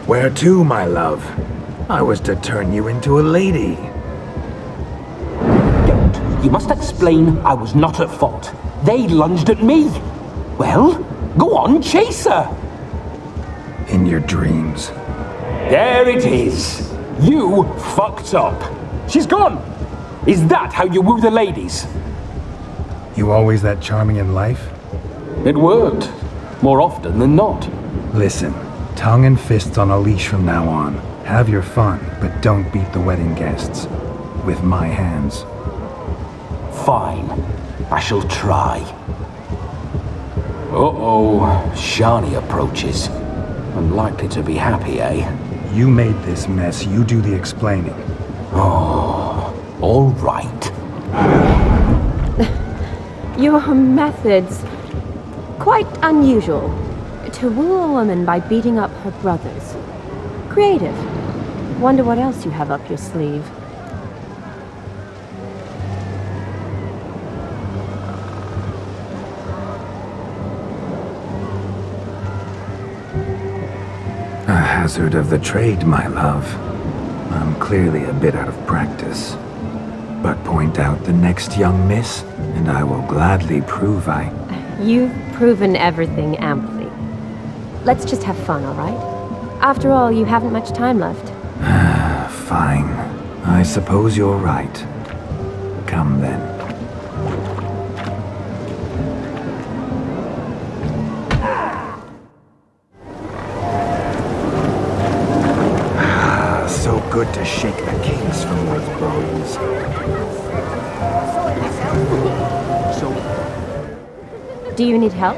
Where to, my love? I was to turn you into a lady. Geralt, you must explain I was not at fault. They lunged at me. Well, go on, chase her. In your dreams. There it is. You fucked up. She's gone. Is that how you woo the ladies? You always that charming in life? It worked. More often than not. Listen, tongue and fists on a leash from now on. Have your fun, but don't beat the wedding guests. With my hands. Fine. I shall try. Uh-oh. Shani approaches. Unlikely to be happy, eh? You made this mess. You do the explaining. Oh, all right. Your methods, quite unusual. To woo a woman by beating up her brothers. Creative. Wonder what else you have up your sleeve. A hazard of the trade, my love. I'm clearly a bit out of practice. But point out the next young miss, and I will gladly prove You've proven everything amply. Let's just have fun, all right? After all, you haven't much time left. Fine. I suppose you're right. Come then. So good to shake the kinks from those bones. Do you need help?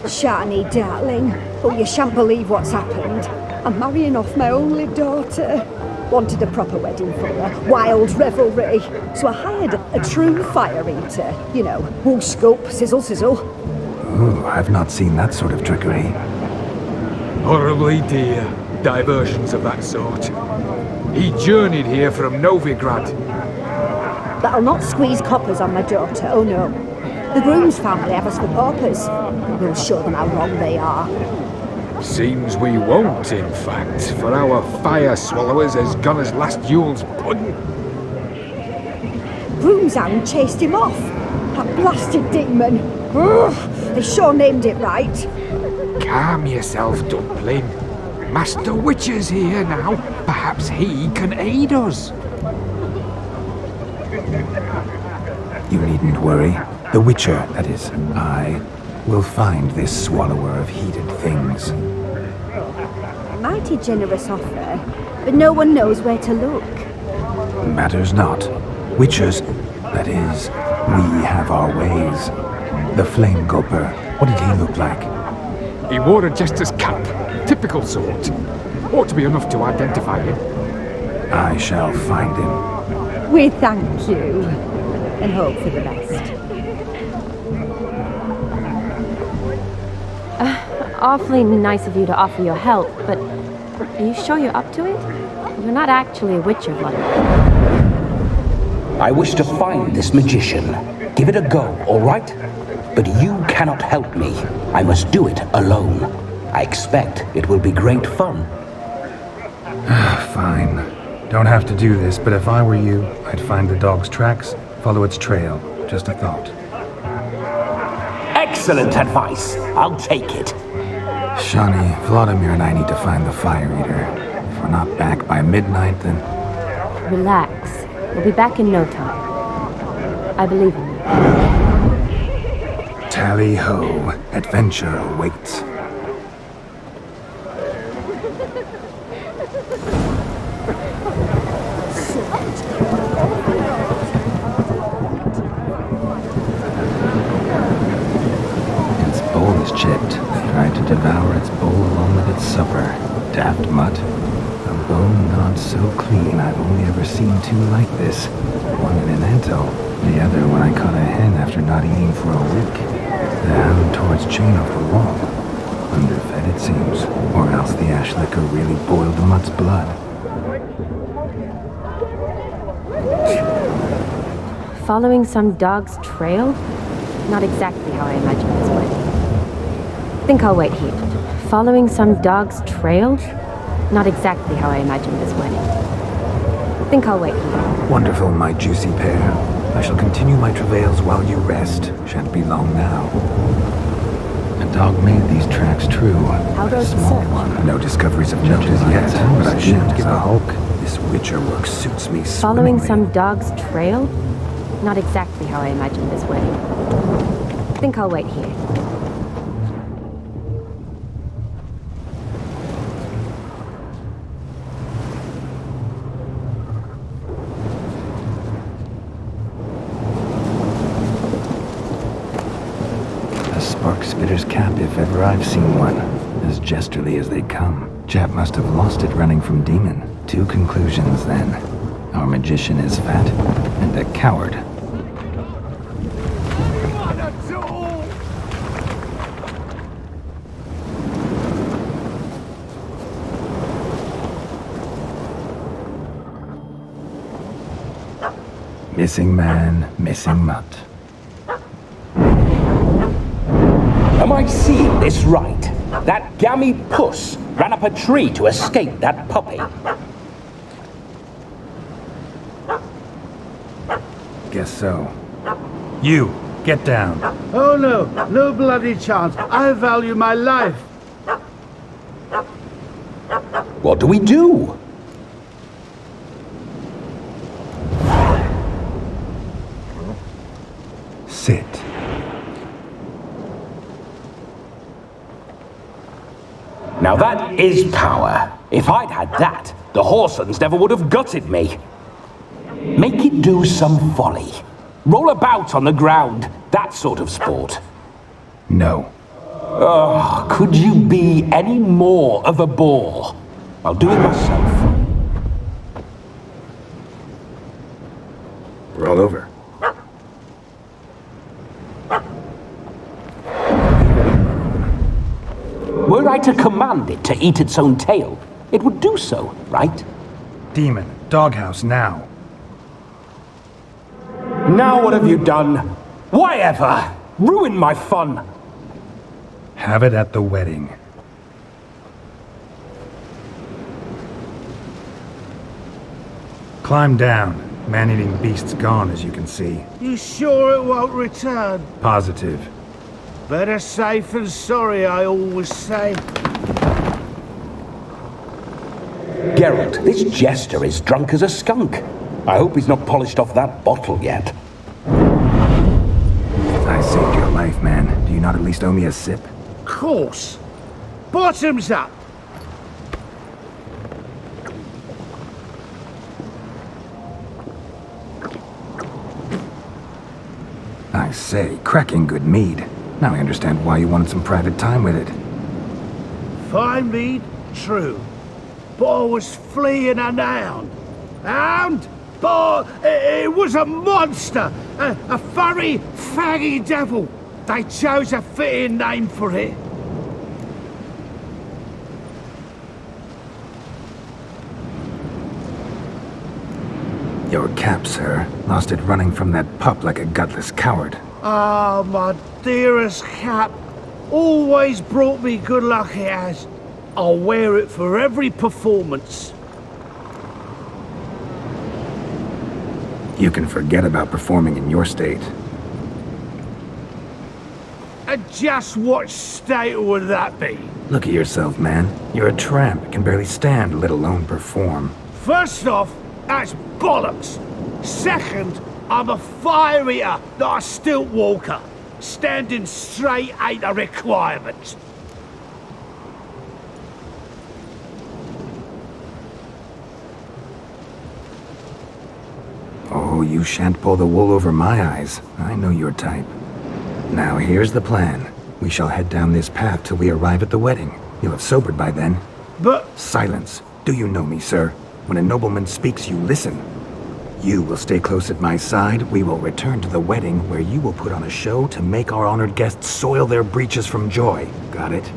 Shani, darling. Oh, you shan't believe what's happened. I'm marrying off my only daughter. Wanted a proper wedding for her. Wild revelry. So I hired a true fire eater. You know, whoop, scoop, sizzle, sizzle. Ooh, I've not seen that sort of trickery. Horribly dear diversions of that sort. He journeyed here from Novigrad. But I'll not squeeze coppers on my daughter, oh no. The groom's family have us for paupers. We'll show them how wrong they are. Seems we won't, in fact, for our fire swallowers has gone as last Yule's pudding. Groom's hound chased him off. That blasted demon. Ugh, they sure named it right. Calm yourself, Dumpling. Master Witcher's here now. Perhaps he can aid us. You needn't worry. The Witcher, that is, I, will find this swallower of heated things. Mighty generous offer, but no one knows where to look. Matters not. Witchers, that is, we have our ways. The Flame Gulper, what did he look like? He wore a jester's cap, typical sort. Ought to be enough to identify him. I shall find him. We thank you and hope for the best. Awfully nice of you to offer your help, but are you sure you're up to it? You're not actually a witcher, Vladimir. I wish to find this magician. Give it a go, all right? But you cannot help me. I must do it alone. I expect it will be great fun. Fine. Don't have to do this, but if I were you, I'd find the dog's tracks, follow its trail. Just a thought. Excellent advice. I'll take it. Shani, Vladimir and I need to find the Fire Eater. If we're not back by midnight, then... Relax. We'll be back in no time. I believe in you. Tally-ho. Adventure awaits. Its bowl is chipped. Tried to devour its bowl along with its supper. Daft mutt. A bone gnawed so clean I've only ever seen two like this. One in an ento, the other when I caught a hen after not eating for a week. The hound tore its chain off the wall. Underfed it seems, or else the ash liquor really boiled the mutt's blood. Following some dog's trail? Not exactly how I imagined this wedding. Think I'll wait here. Following some dog's trail? Not exactly how I imagined this wedding. Think I'll wait here. Wonderful, my juicy pair. I shall continue my travails while you rest. Shan't be long now. A dog made these tracks true. How goes the Small search? one. No discoveries of notice yet, but I shan't give a hulk. This witcher work suits me Following swimmingly. some dog's trail? Not exactly how I imagined this wedding. Think I'll wait here. A spark spitter's cap if ever I've seen one. As jesterly as they come. Chap must have lost it running from demon. Two conclusions then. Our magician is fat and a coward. Missing man, missing mutt. Am I seeing this right? That gammy puss ran up a tree to escape that puppy. Guess so. You, get down. Oh no, no bloody chance. I value my life. What do we do? Sit. Now that is power. If I'd had that, the Horsons never would have gutted me. Make it do some folly. Roll about on the ground. That sort of sport. No. Oh, could you be any more of a bore? I'll do it myself. Roll over. Were I to command it to eat its own tail, it would do so, right? Demon, doghouse now. Now what have you done? Why ever? Ruined my fun. Have it at the wedding. Climb down. Man-eating beast's gone, as you can see. You sure it won't return? Positive. Better safe than sorry, I always say. Geralt, this jester is drunk as a skunk. I hope he's not polished off that bottle yet. I saved your life, man. Do you not at least owe me a sip? Course. Bottoms up. I say, cracking good mead. Now I understand why you wanted some private time with it. Fine mead, true. But I was fleeing a hound. Hound? But it was a monster! A furry, faggy devil! They chose a fitting name for it. Your cap, sir. Lost it running from that pup like a gutless coward. Ah, my dearest cap. Always brought me good luck it has. I'll wear it for every performance. You can forget about performing in your state. And just what state would that be? Look at yourself, man. You're a tramp, can barely stand, let alone perform. First off, that's bollocks. Second, I'm a fire eater, not a stilt walker. Standing straight ain't a requirement. Oh, you shan't pull the wool over my eyes. I know your type. Now, here's the plan. We shall head down this path till we arrive at the wedding. You'll have sobered by then. But... Silence. Do you know me, sir? When a nobleman speaks, you listen. You will stay close at my side. We will return to the wedding, where you will put on a show to make our honored guests soil their breeches from joy. Got it?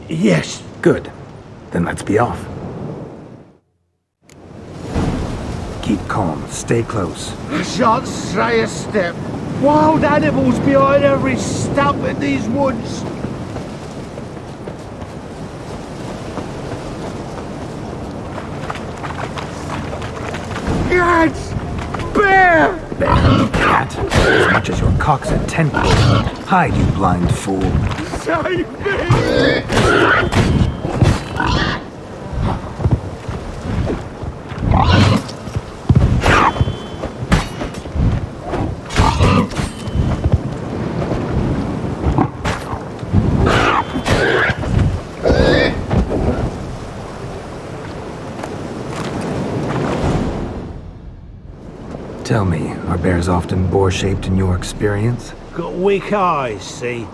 Yes. Good. Then let's be off. Keep calm. Stay close. I shan't stray a step. Wild animals behind every stump in these woods. Cats! Bear! Bear, cat, as much as your cock's a tendril. Hide, you blind fool. Save me! Tell me, are bears often boar-shaped in your experience? Got weak eyes, see?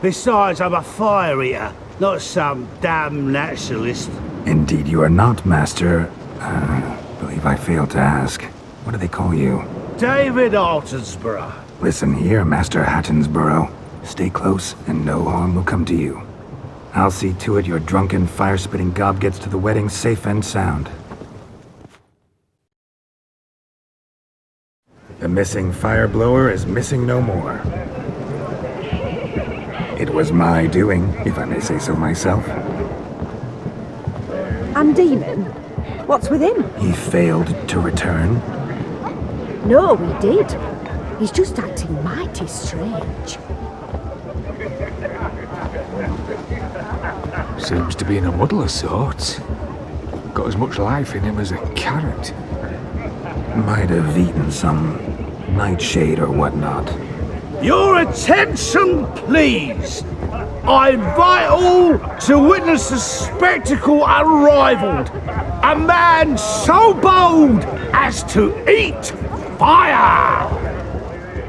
Besides, I'm a fire eater, not some damn naturalist. Indeed you are not, Master... believe I failed to ask. What do they call you? David Altonsborough. Listen here, Master Hattonsborough. Stay close, and no harm will come to you. I'll see to it your drunken, fire-spitting gob gets to the wedding safe and sound. The missing fire blower is missing no more. It was my doing, if I may say so myself. And Demon? What's with him? He failed to return. No, he did. He's just acting mighty strange. Seems to be in a muddle of sorts. Got as much life in him as a carrot. Might have eaten some nightshade or whatnot. Your attention, please! I invite all to witness a spectacle unrivaled. A man so bold as to eat fire!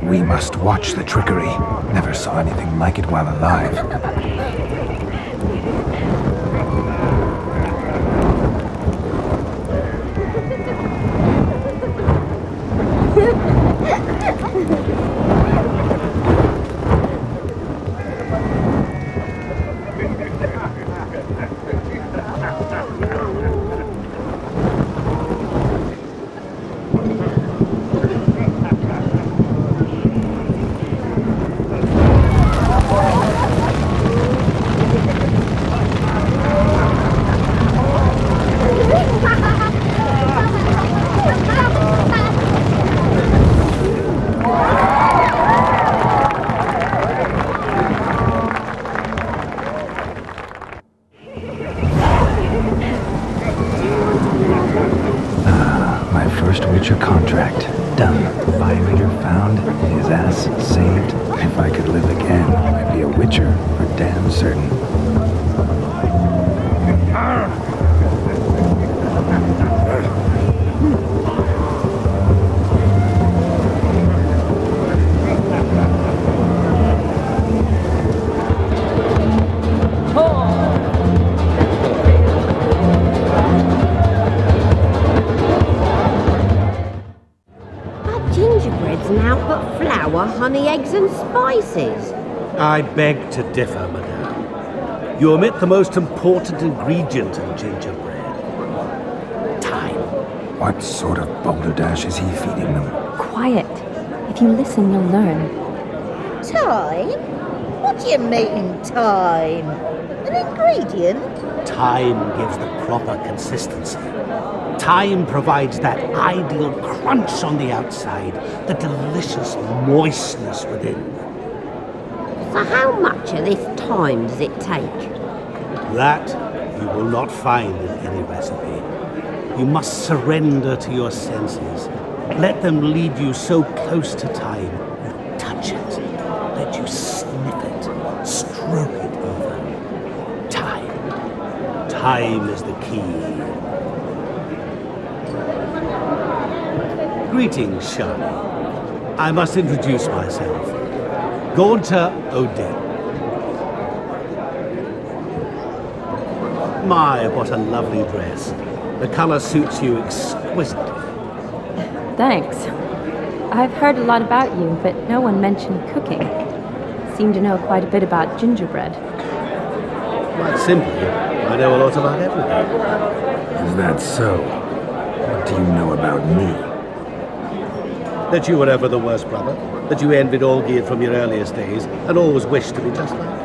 We must watch the trickery. Never saw anything like it while alive. Contract done. Violator found, his ass saved. If I could live again, I'd be a witcher for damn certain. were honey, eggs, and spices. I beg to differ, madame. You omit the most important ingredient in gingerbread. Time. What sort of balderdash is he feeding them? Quiet. If you listen, you'll learn. Time? What do you mean, time? An ingredient? Time gives the proper consistency. Time provides that ideal crunch on the outside, the delicious moistness within. So how much of this time does it take? That you will not find in any recipe. You must surrender to your senses. Let them lead you so close to time, you touch it. Let you sniff it, stroke it over. Time. Time is the key. Greetings, Shani. I must introduce myself. Gaunter Odin. My, what a lovely dress. The color suits you exquisitely. Thanks. I've heard a lot about you, but no one mentioned cooking. Seem to know quite a bit about gingerbread. Quite simply, I know a lot about everything. Is that so? What do you know about me? That you were ever the worst brother, that you envied Olgierd from your earliest days, and always wished to be just like him.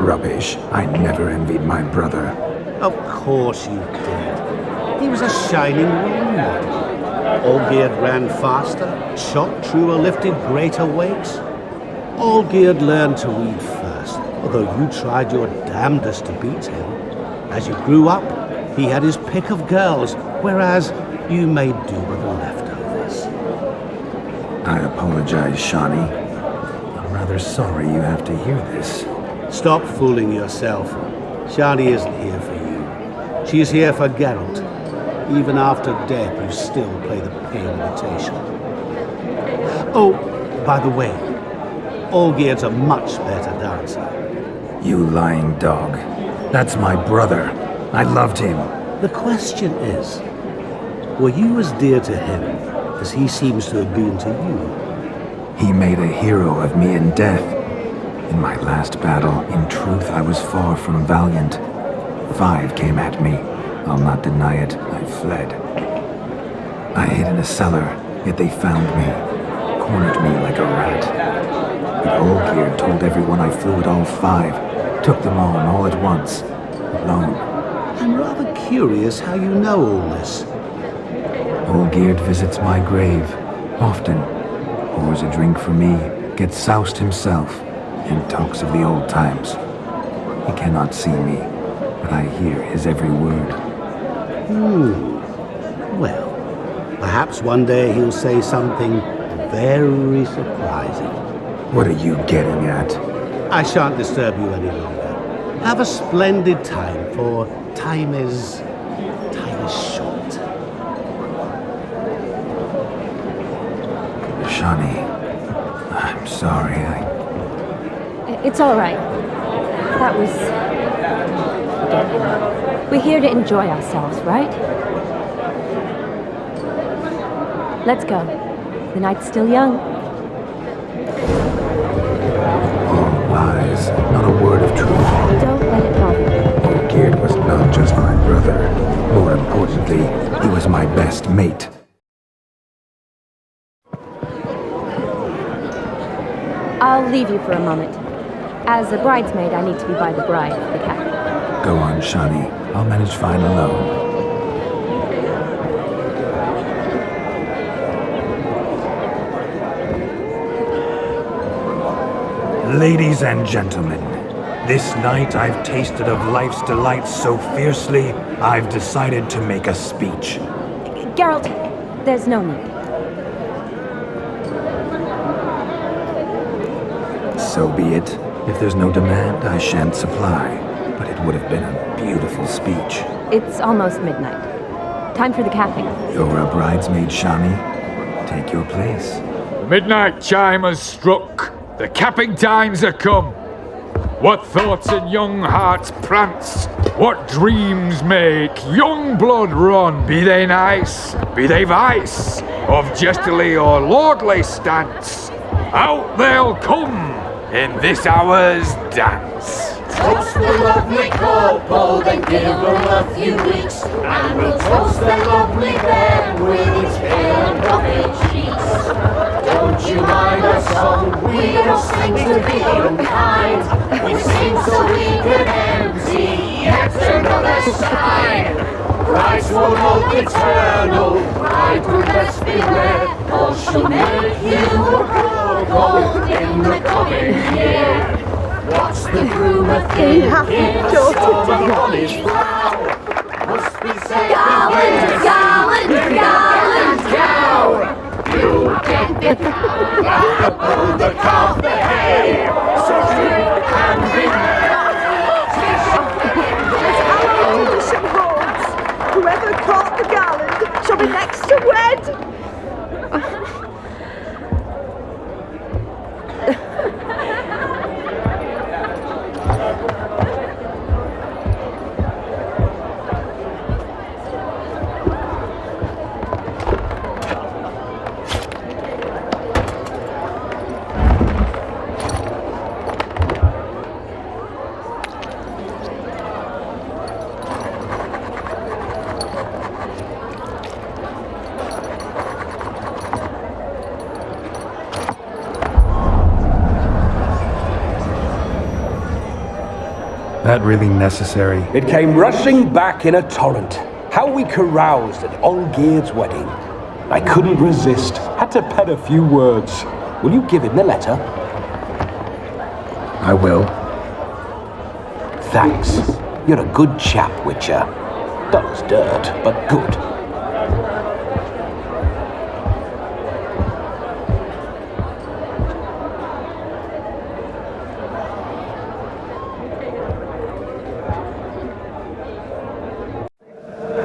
Rubbish. I never envied my brother. Of course you did. He was a shining role model. Olgierd ran faster, shot truer, lifted greater weights. Olgierd learned to read first, although you tried your damnedest to beat him. As you grew up, he had his pick of girls, whereas you made do with the leftovers. I apologize, Shani. I'm rather sorry you have to hear this. Stop fooling yourself. Shani isn't here for you. She is here for Geralt. Even after death, you still play the pale imitation. Oh, by the way, Olgierd's a much better dancer. You lying dog. That's my brother. I loved him. The question is, were you as dear to him as he seems to have been to you? He made a hero of me in death. In my last battle, in truth, I was far from valiant. 5 came at me. I'll not deny it, I fled. I hid in a cellar, yet they found me, cornered me like a rat. But Olgierd told everyone I flew at all 5, took them all at once, alone. I'm rather curious how you know all this. Olgierd visits my grave, often, pours a drink for me, gets soused himself, and talks of the old times. He cannot see me, but I hear his every word. Well, perhaps one day he'll say something very surprising. What are you getting at? I shan't disturb you any longer. Have a splendid time, for time is short. Shani, I'm sorry, It's all right. That was... We're here to enjoy ourselves, right? Let's go. The night's still young. All lies, not a word of truth. Don't let it bother you. Olgierd was not just my brother. More importantly, he was my best mate. I'll leave you for a moment. As a bridesmaid, I need to be by the bride for the cabin. Go on, Shani. I'll manage fine alone. Ladies and gentlemen, this night I've tasted of life's delights so fiercely, I've decided to make a speech. Geralt, there's no need. So be it. If there's no demand, I shan't supply. But it would have been a beautiful speech. It's almost midnight. Time for the capping. You're a bridesmaid, Shani. Take your place. The midnight chime has struck. The capping times are come. What thoughts in young hearts prance? What dreams make young blood run? Be they nice, be they vice, of jestily or lordly stance, out they'll come in this hour's dance. Toast the lovely couple, then give them a few weeks, and we'll toast the lovely bed with its pale and buffet cheeks. Don't you mind our song? We don't sing to be unkind. We sing so we can empty yet another side. Brides will love eternal, bride will best beware, or she'll make you a gold in the coming year. What's the groom a thinking? On his brow must be said. Gallant, gallant, gallant cow. You get the cow, the calf, the hay. So drink and be merry. Whoever caught the gallant shall be next to wed. That really necessary? It came rushing back in a torrent. How we caroused at Olgierd's wedding. I couldn't resist. Had to pen a few words. Will you give him the letter? I will. Thanks. You're a good chap, Witcher. Dull as dirt, but good.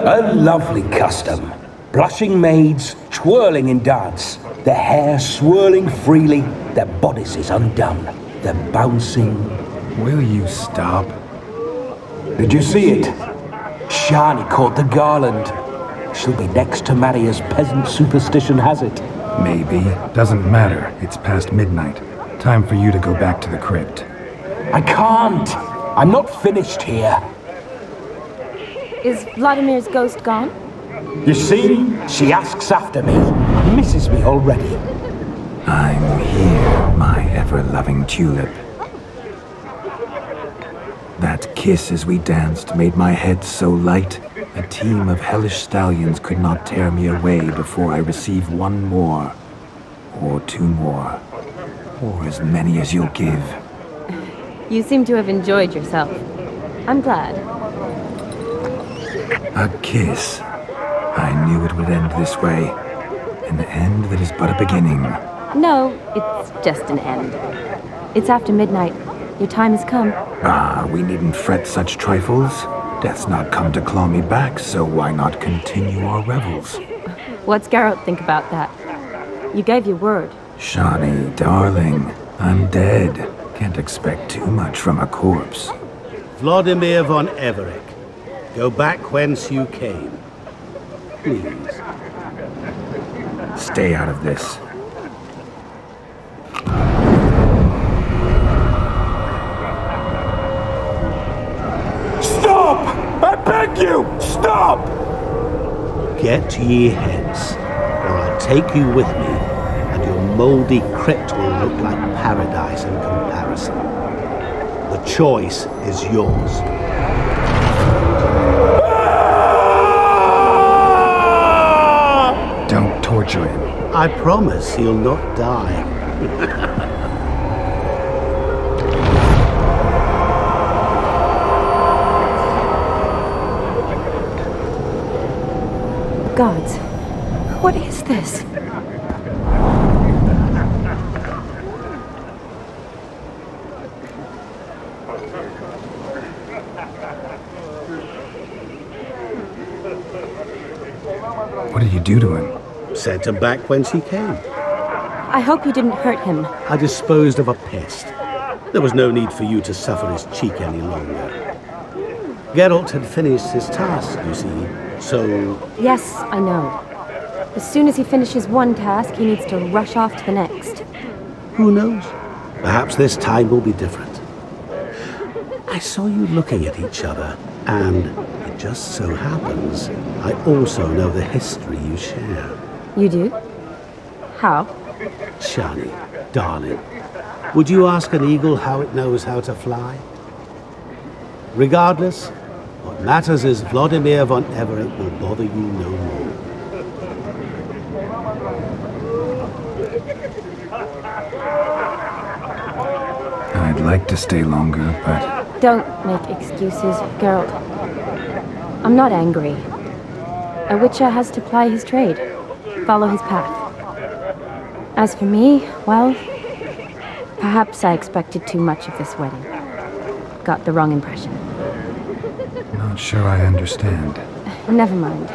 A lovely custom. Blushing maids, twirling in dance, their hair swirling freely, their bodices undone, their bouncing. Will you stop? Did you see it? Shani caught the garland. She'll be next to marry as peasant superstition has it. Maybe. Doesn't matter. It's past midnight. Time for you to go back to the crypt. I can't. I'm not finished here. Is Vladimir's ghost gone? You see, she asks after me, misses me already. I'm here, my ever-loving tulip. That kiss as we danced made my head so light, a team of hellish stallions could not tear me away before I receive one more, or two more, or as many as you'll give. You seem to have enjoyed yourself. I'm glad. A kiss. I knew it would end this way. An end that is but a beginning. No, it's just an end. It's after midnight. Your time has come. Ah, we needn't fret such trifles. Death's not come to claw me back, so why not continue our revels? What's Geralt think about that? You gave your word. Shani, darling, I'm dead. Can't expect too much from a corpse. Vladimir von Everec, go back whence you came. Please. Stay out of this. Stop! I beg you! Stop! Get ye hence, or I'll take you with me, and your mouldy crypt will look like paradise in comparison. The choice is yours. Don't torture him. I promise he'll not die. Gods, what is this? What did you do to him? Sent him back whence he came. I hope you didn't hurt him. I disposed of a pest. There was no need for you to suffer his cheek any longer. Geralt had finished his task, you see, so... Yes, I know. As soon as he finishes one task, he needs to rush off to the next. Who knows? Perhaps this time will be different. I saw you looking at each other, and it just so happens I also know the history you share. You do? How? Shani, darling, would you ask an eagle how it knows how to fly? Regardless, what matters is Vladimir von Everec will bother you no more. I'd like to stay longer, but... Don't make excuses, Geralt. I'm not angry. A witcher has to ply his trade, follow his path. As for me, well, perhaps I expected too much of this wedding. Got the wrong impression. Not sure I understand. Never mind.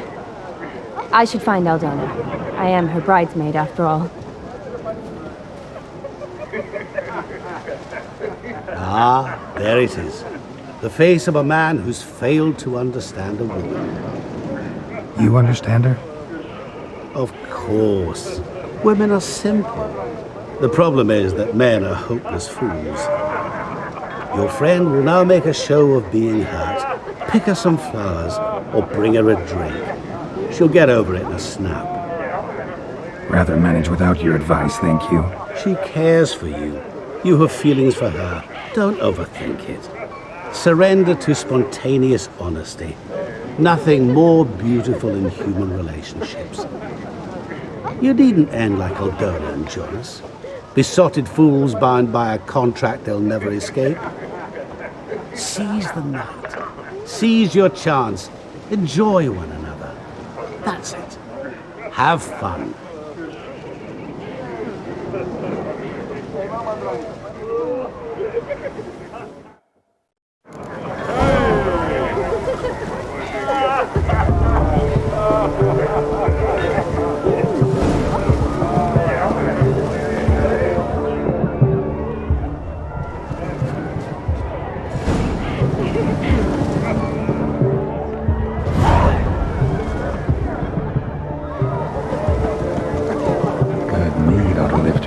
I should find Aldona. I am her bridesmaid, after all. Ah, there it is. The face of a man who's failed to understand a woman. You understand her? Of course. Women are simple. The problem is that men are hopeless fools. Your friend will now make a show of being hurt, pick her some flowers, or bring her a drink. She'll get over it in a snap. Rather manage without your advice, thank you. She cares for you. You have feelings for her. Don't overthink it. Surrender to spontaneous honesty. Nothing more beautiful in human relationships. You needn't end like Aldona and Jonas. Besotted fools bound by a contract they'll never escape. Seize the night. Seize your chance. Enjoy one another. That's it. Have fun.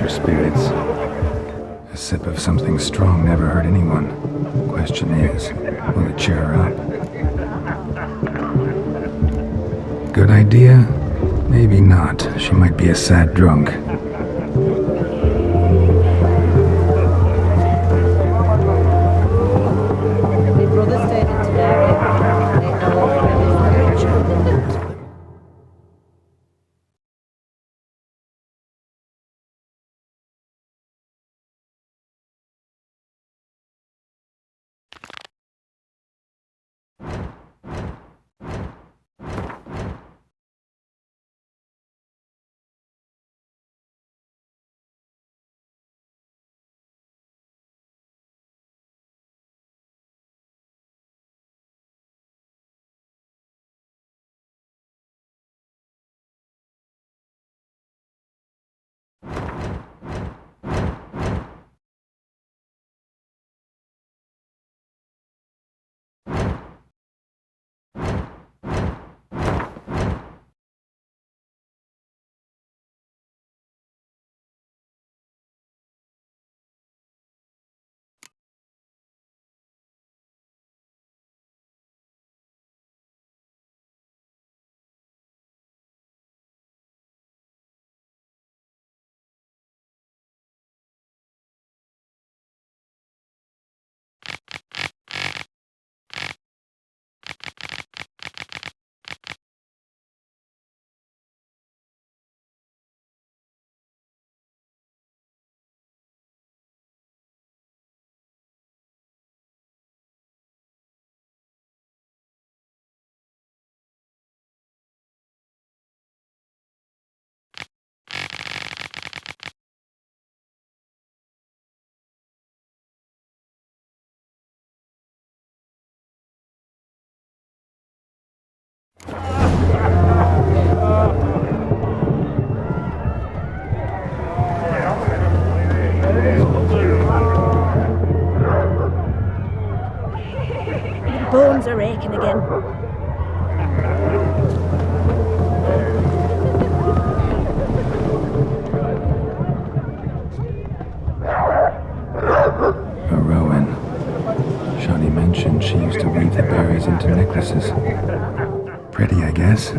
Spirits. A sip of something strong never hurt anyone. Question is, will it cheer her up? Good idea? Maybe not. She might be a sad drunk. they're aching again. A Rowan. Shani mentioned she used to weave the berries into necklaces. Pretty, I guess.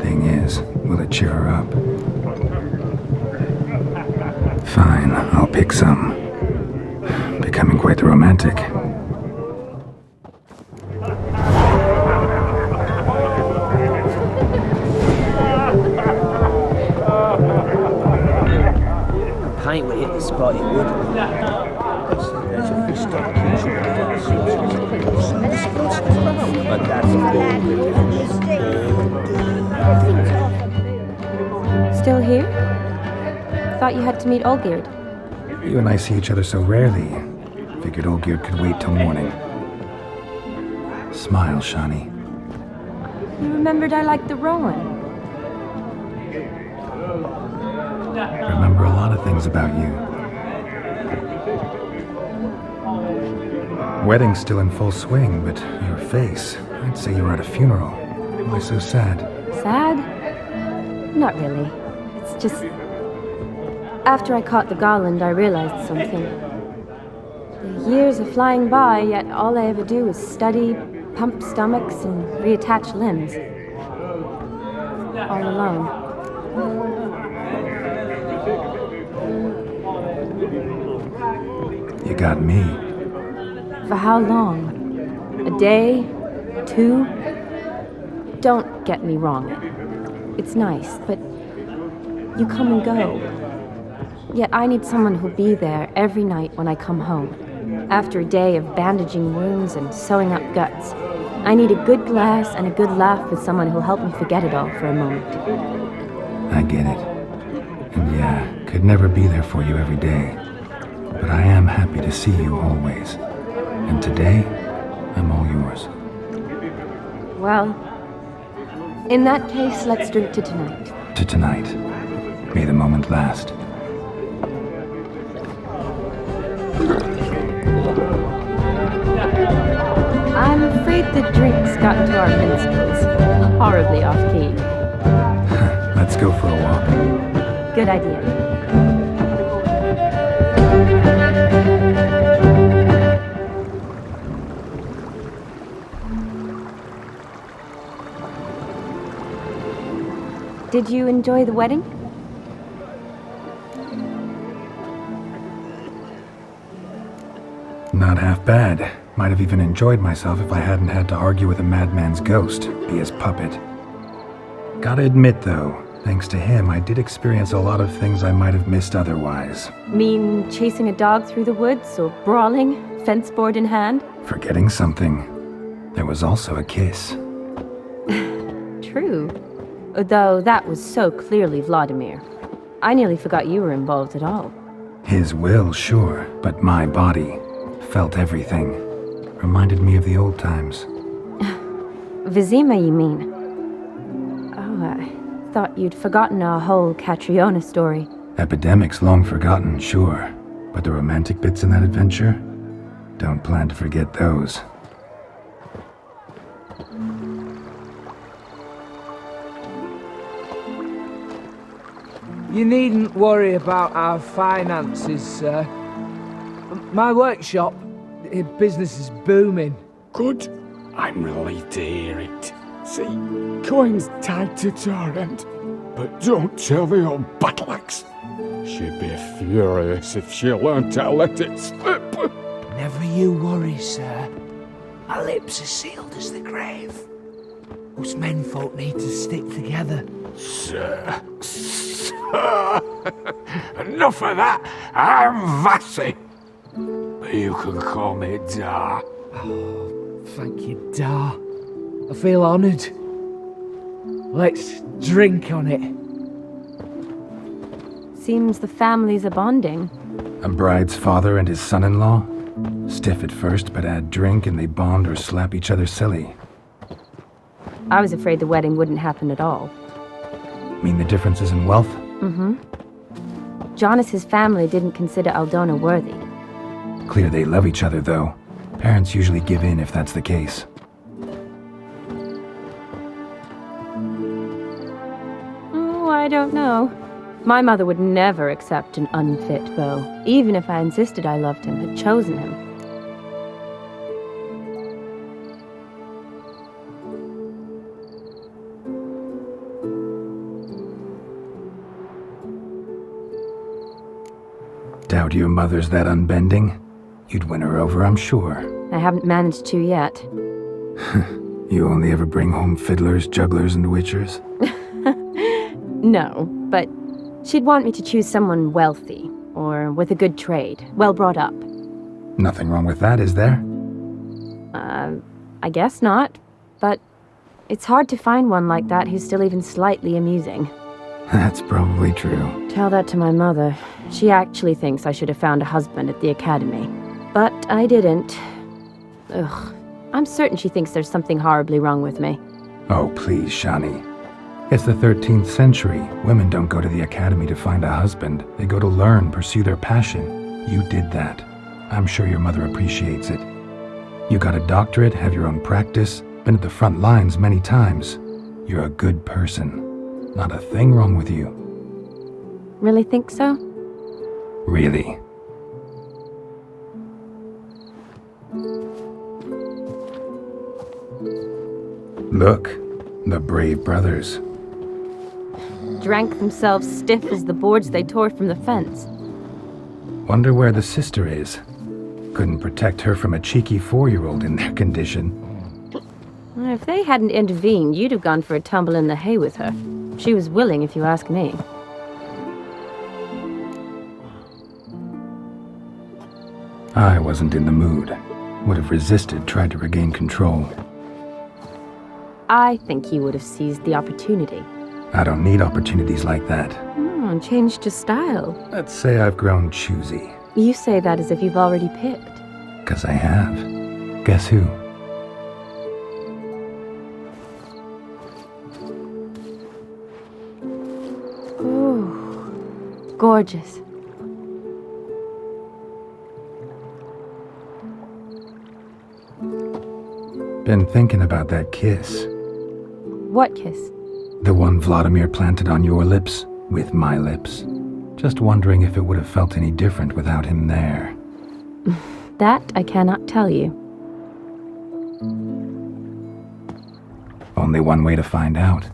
Thing is, will it cheer her up? Fine, I'll pick some. Becoming quite the romantic. Paint would hit the spot, it would. There's a fish stock kitchen. But that's Still here? Thought you had to meet Olgierd. You and I see each other so rarely. Figured Olgierd could wait till morning. Smile, Shani. You remembered I liked the Rowan. Remember a lot of things about you. Wedding's still in full swing, but your face, I'd say you were at a funeral. Why so sad? Sad? Not really. It's just... After I caught the garland, I realized something. The years are flying by, yet all I ever do is study, pump stomachs, and reattach limbs. All alone. You got me. For how long? A day? 2? Don't get me wrong. It's nice, but you come and go. Yet I need someone who'll be there every night when I come home. After a day of bandaging wounds and sewing up guts, I need a good glass and a good laugh with someone who'll help me forget it all for a moment. I get it. And yeah, could never be there for you every day. But I am happy to see you always. And today, I'm all yours. Well, in that case, let's drink to tonight. To tonight. May the moment last. I'm afraid the drinks got into our minstrels. Horribly off-key. Let's go for a walk. Good idea. Did you enjoy the wedding? Not half bad. Might have even enjoyed myself if I hadn't had to argue with a madman's ghost, be his puppet. Gotta admit, though, thanks to him, I did experience a lot of things I might have missed otherwise. Mean chasing a dog through the woods, or brawling, fence board in hand? Forgetting something. There was also a kiss. True. Though that was so clearly Vladimir. I nearly forgot you were involved at all. His will, sure, but my body felt everything. Reminded me of the old times. Vizima, you mean? Oh, I thought you'd forgotten our whole Catriona story. Epidemics long forgotten, sure. But the romantic bits in that adventure? Don't plan to forget those. You needn't worry about our finances, sir. My workshop, business is booming. Good. I'm relieved to hear it. See, coin's tied to Torrent. But don't tell the old battleaxe. She'd be furious if she learned to let it slip. Never you worry, sir. My lips are sealed as the grave. Us menfolk need to stick together. Sir. Enough of that. I'm Vassy. But you can call me Dar. Oh, thank you, Dar. I feel honoured. Let's drink on it. Seems the families are bonding. A bride's father and his son-in-law? Stiff at first, but add drink and they bond or slap each other silly. I was afraid the wedding wouldn't happen at all. Mean the differences in wealth? Mm-hmm. Jonas's family didn't consider Aldona worthy. Clear they love each other, though. Parents usually give in if that's the case. I don't know. My mother would never accept an unfit beau, even if I insisted I loved him, had chosen him. Doubt your mother's that unbending? You'd win her over, I'm sure. I haven't managed to yet. You only ever bring home fiddlers, jugglers, and witchers? No, but she'd want me to choose someone wealthy, or with a good trade, well brought up. Nothing wrong with that, is there? I guess not, but it's hard to find one like that who's still even slightly amusing. That's probably true. Tell that to my mother. She actually thinks I should have found a husband at the academy. But I didn't. Ugh. I'm certain she thinks there's something horribly wrong with me. Oh, please, Shani. It's the 13th century. Women don't go to the academy to find a husband. They go to learn, pursue their passion. You did that. I'm sure your mother appreciates it. You got a doctorate, have your own practice, been at the front lines many times. You're a good person. Not a thing wrong with you. Really think so? Really. Look, the brave brothers. Drank themselves stiff as the boards they tore from the fence. Wonder where the sister is. Couldn't protect her from a cheeky 4-year-old in their condition. If they hadn't intervened, you'd have gone for a tumble in the hay with her. She was willing, if you ask me. I wasn't in the mood. Would have resisted, tried to regain control. I think you would have seized the opportunity. I don't need opportunities like that. Changed your style. Let's say I've grown choosy. You say that as if you've already picked. 'Cause I have. Guess who? Ooh, gorgeous. Been thinking about that kiss. What kiss? The one Vladimir planted on your lips, with my lips. Just wondering if it would have felt any different without him there. That I cannot tell you. Only one way to find out.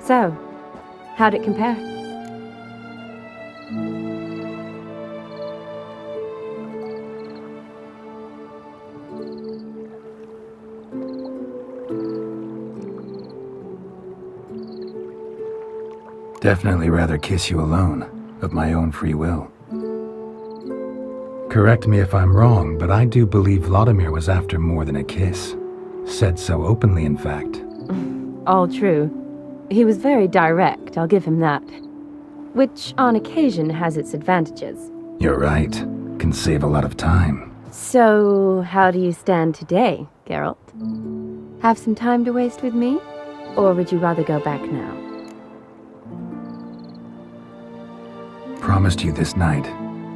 So, how'd it compare? Definitely rather kiss you alone, of my own free will. Correct me if I'm wrong, but I do believe Vladimir was after more than a kiss. Said so openly, in fact. All true. He was very direct, I'll give him that. Which, on occasion, has its advantages. You're right. Can save a lot of time. So, how do you stand today, Geralt? Have some time to waste with me? Or would you rather go back now? Promised you this night.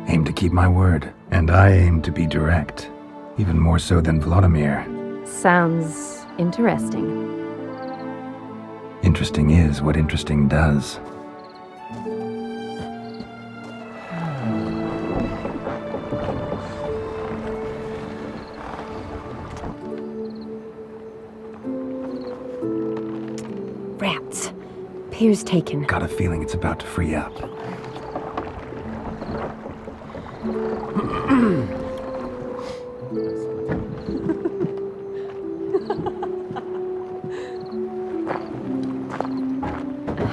Aim to keep my word. And I aim to be direct. Even more so than Vladimir. Sounds interesting. Interesting is what interesting does. Rats. Pier's taken. Got a feeling it's about to free up.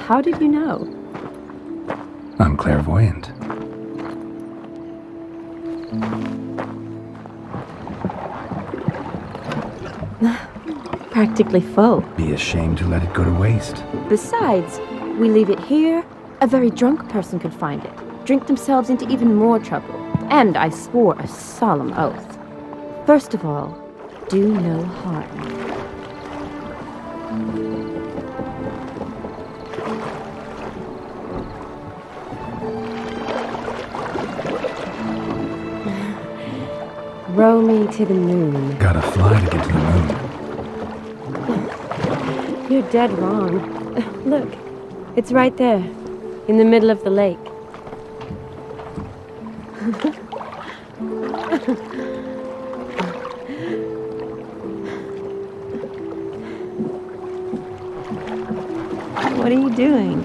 How did you know? I'm clairvoyant. Practically full. Be ashamed to let it go to waste. Besides, we leave it here, a very drunk person could find it, drink themselves into even more trouble. And I swore a solemn oath. First of all, do no harm. Row me to the moon. Gotta fly to get to the moon. You're dead wrong. Look, it's right there, in the middle of the lake. What are you doing?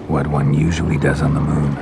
What one usually does on the moon.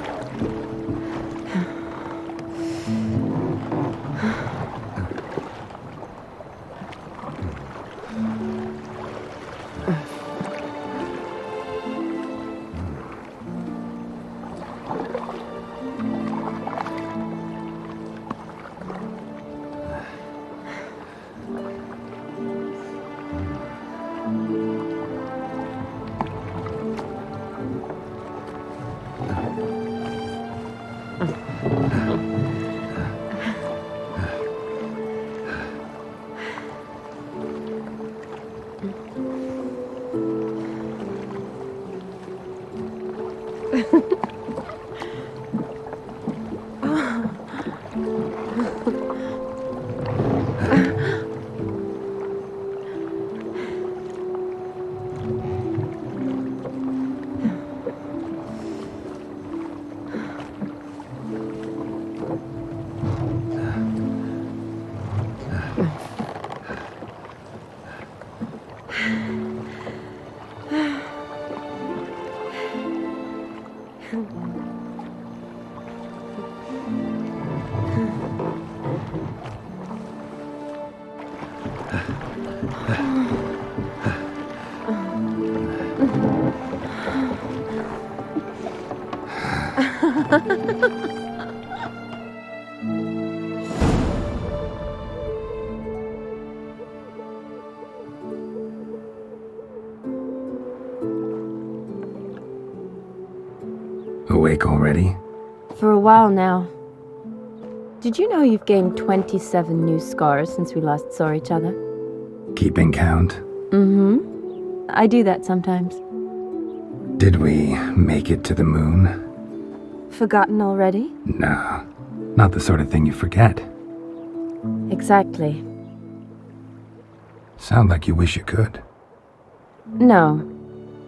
Awake already? For a while now. Did you know you've gained 27 new scars since we last saw each other? Keeping count? Mm-hmm. I do that sometimes. Did we make it to the moon? Forgotten already? No, not the sort of thing you forget. Exactly. Sound like you wish you could. No,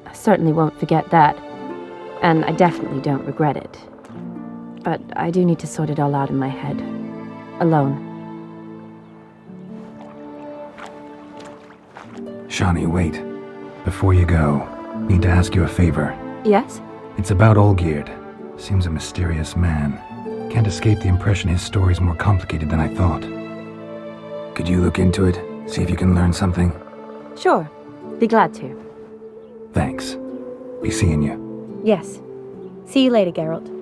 I certainly won't forget that. And I definitely don't regret it. But I do need to sort it all out in my head. Alone. Shani, wait. Before you go, need to ask you a favor. Yes? It's about Olgierd. Seems a mysterious man. Can't escape the impression his story's more complicated than I thought. Could you look into it? See if you can learn something? Sure. Be glad to. Thanks. Be seeing you. Yes. See you later, Geralt.